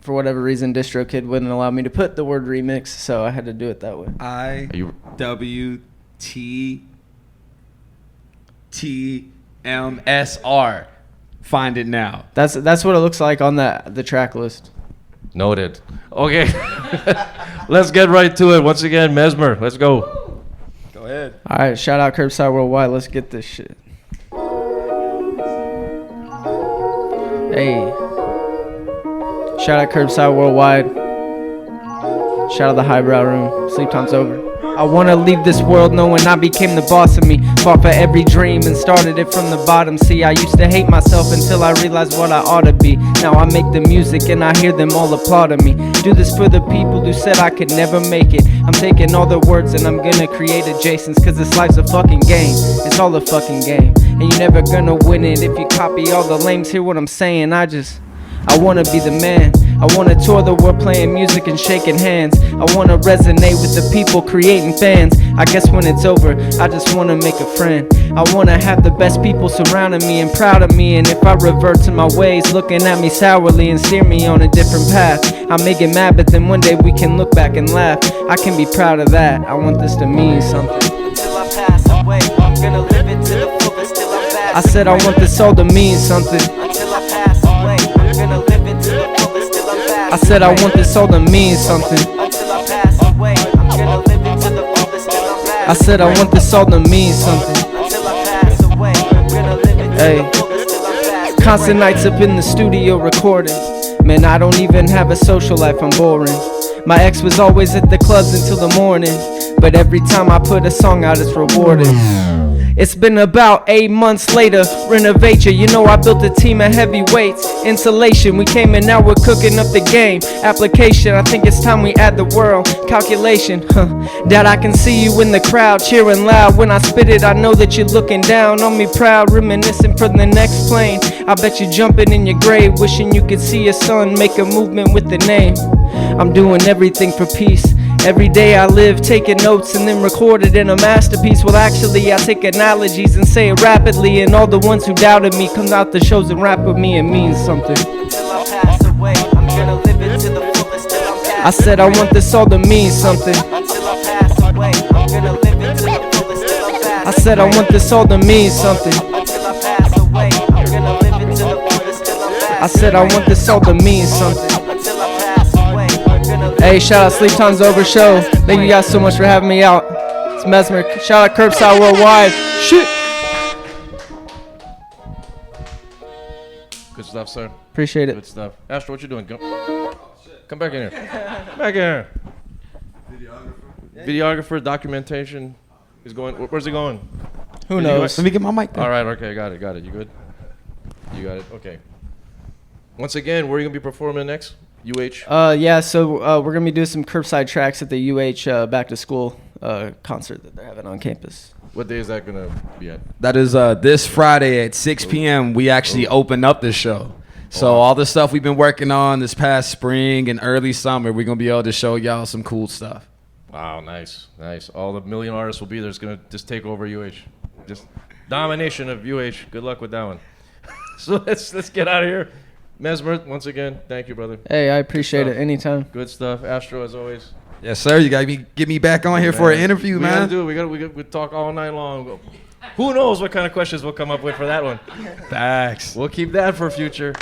for whatever reason, DistroKid wouldn't allow me to put the word remix, so I had to do it that way. IWTMSR. Find it now. That's what it looks like on the track list. Noted. Okay. Let's get right to it. Once again, Mezmer, let's go. Go ahead. All right, shout out Kurbside Worldwide. Let's get this shit. Hey. Shout out Kurbside Worldwide. Shout out the Hi Brau room. Sleep time's over. I wanna leave this world knowing I became the boss of me. Fought for every dream and started it from the bottom. See, I used to hate myself until I realized what I ought to be. Now I make the music and I hear them all applauding me. Do this for the people who said I could never make it. I'm taking all their words and I'm gonna create adjacents, cause this life's a fucking game. It's all a fucking game. And you're never gonna win it if you copy all the lames. Hear what I'm saying? I wanna be the man. I wanna tour the world playing music and shaking hands. I wanna resonate with the people creating fans. I guess when it's over, I just wanna make a friend. I wanna have the best people surrounding me and proud of me. And if I revert to my ways, looking at me sourly and steer me on a different path, I may get mad, but then one day we can look back and laugh. I can be proud of that. I want this to mean something. Until I pass away, I'm gonna live it to the fullest till I'm fast. I said I want this all to mean something. Until I pass away, I'm gonna live it to the fullest till I'm fast. I said I want this all to mean something. Until I pass away, I'm gonna live it to the fullest till I'm fast. I said I want this all to mean something. Until I pass away, I'm gonna live it to the fullest till I'm fast. Constant nights up in the studio recording. Man, I don't even have a social life, I'm boring. My ex was always at the clubs until the morning, but every time I put a song out, it's rewarded. It's been about 8 months later, renovate ya. You know I built a team of heavyweights. Insulation, we came and now we're cooking up the game. Application, I think it's time we add the world. Calculation, Dad, I can see you in the crowd cheering loud. When I spit it, I know that you're looking down on me proud, reminiscing for the next plane. I bet you're jumping in your grave, wishing you could see your son make a movement with the name. I'm doing everything for peace. Every day I live taking notes and then record it in a masterpiece. Well, actually, I take analogies and say it rapidly, and all the ones who doubted me come out the shows and rap with me. It means something. Until I pass away, I'm gonna live it to the fullest till I'm past. I said I want this all to mean something. Until I pass away, I'm gonna live it to the fullest till I'm past. I said I want this all to mean something. Until I pass away, I'm gonna live it to the fullest till I'm past. I said I want this all to mean something. Until I pass away, I'm gonna live. Hey, shout out Sleep Time's Over Show. Thank you guys so much for having me out. It's Mezmer. Shout out Kurbside Worldwide. Shit. Good stuff, sir. Appreciate it. Good stuff. Astro, what you doing? Come back in here. Back in here. Videographer, documentation. He's going. Where's he going? Who knows? Let me get my mic there. All right. Okay. Got it. You good? You got it. Okay. Once again, where are you gonna be performing next? Yeah, so we're going to be doing some curbside tracks at the back to school concert that they're having on campus. What day is that going to be at? That is this Friday at 6 p.m. We actually open up the show. So all the stuff we've been working on this past spring and early summer, we're going to be able to show y'all some cool stuff. Wow, nice. All the million artists will be there. It's going to just take over Just domination of Good luck with that one. So let's get out of here. Mezmer, once again, thank you, brother. Hey, I appreciate it. Anytime. Good stuff. Astro, as always. Yes, sir. You got to get me back on here for an interview, we man. gotta do it. We talk all night long. Who knows what kind of questions we'll come up with for that one? Thanks. We'll keep that for future.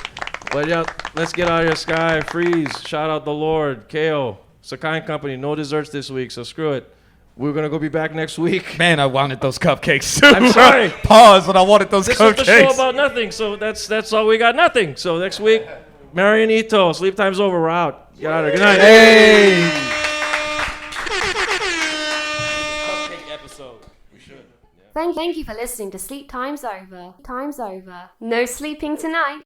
But yeah, let's get out of here. Sky, Freeze, shout out the Lord, Kale, Sakai Company. No desserts this week, so screw it. We're gonna go be back next week. Man, I wanted those cupcakes too. I'm sorry. Pause, but I wanted those This cupcakes. was the show about nothing, so that's all we got. Nothing. So next week, Marion Ito, sleep time's over. We're out. Get out of here. Good night. Hey. Thank you for listening to Sleep Time's Over. No sleeping tonight.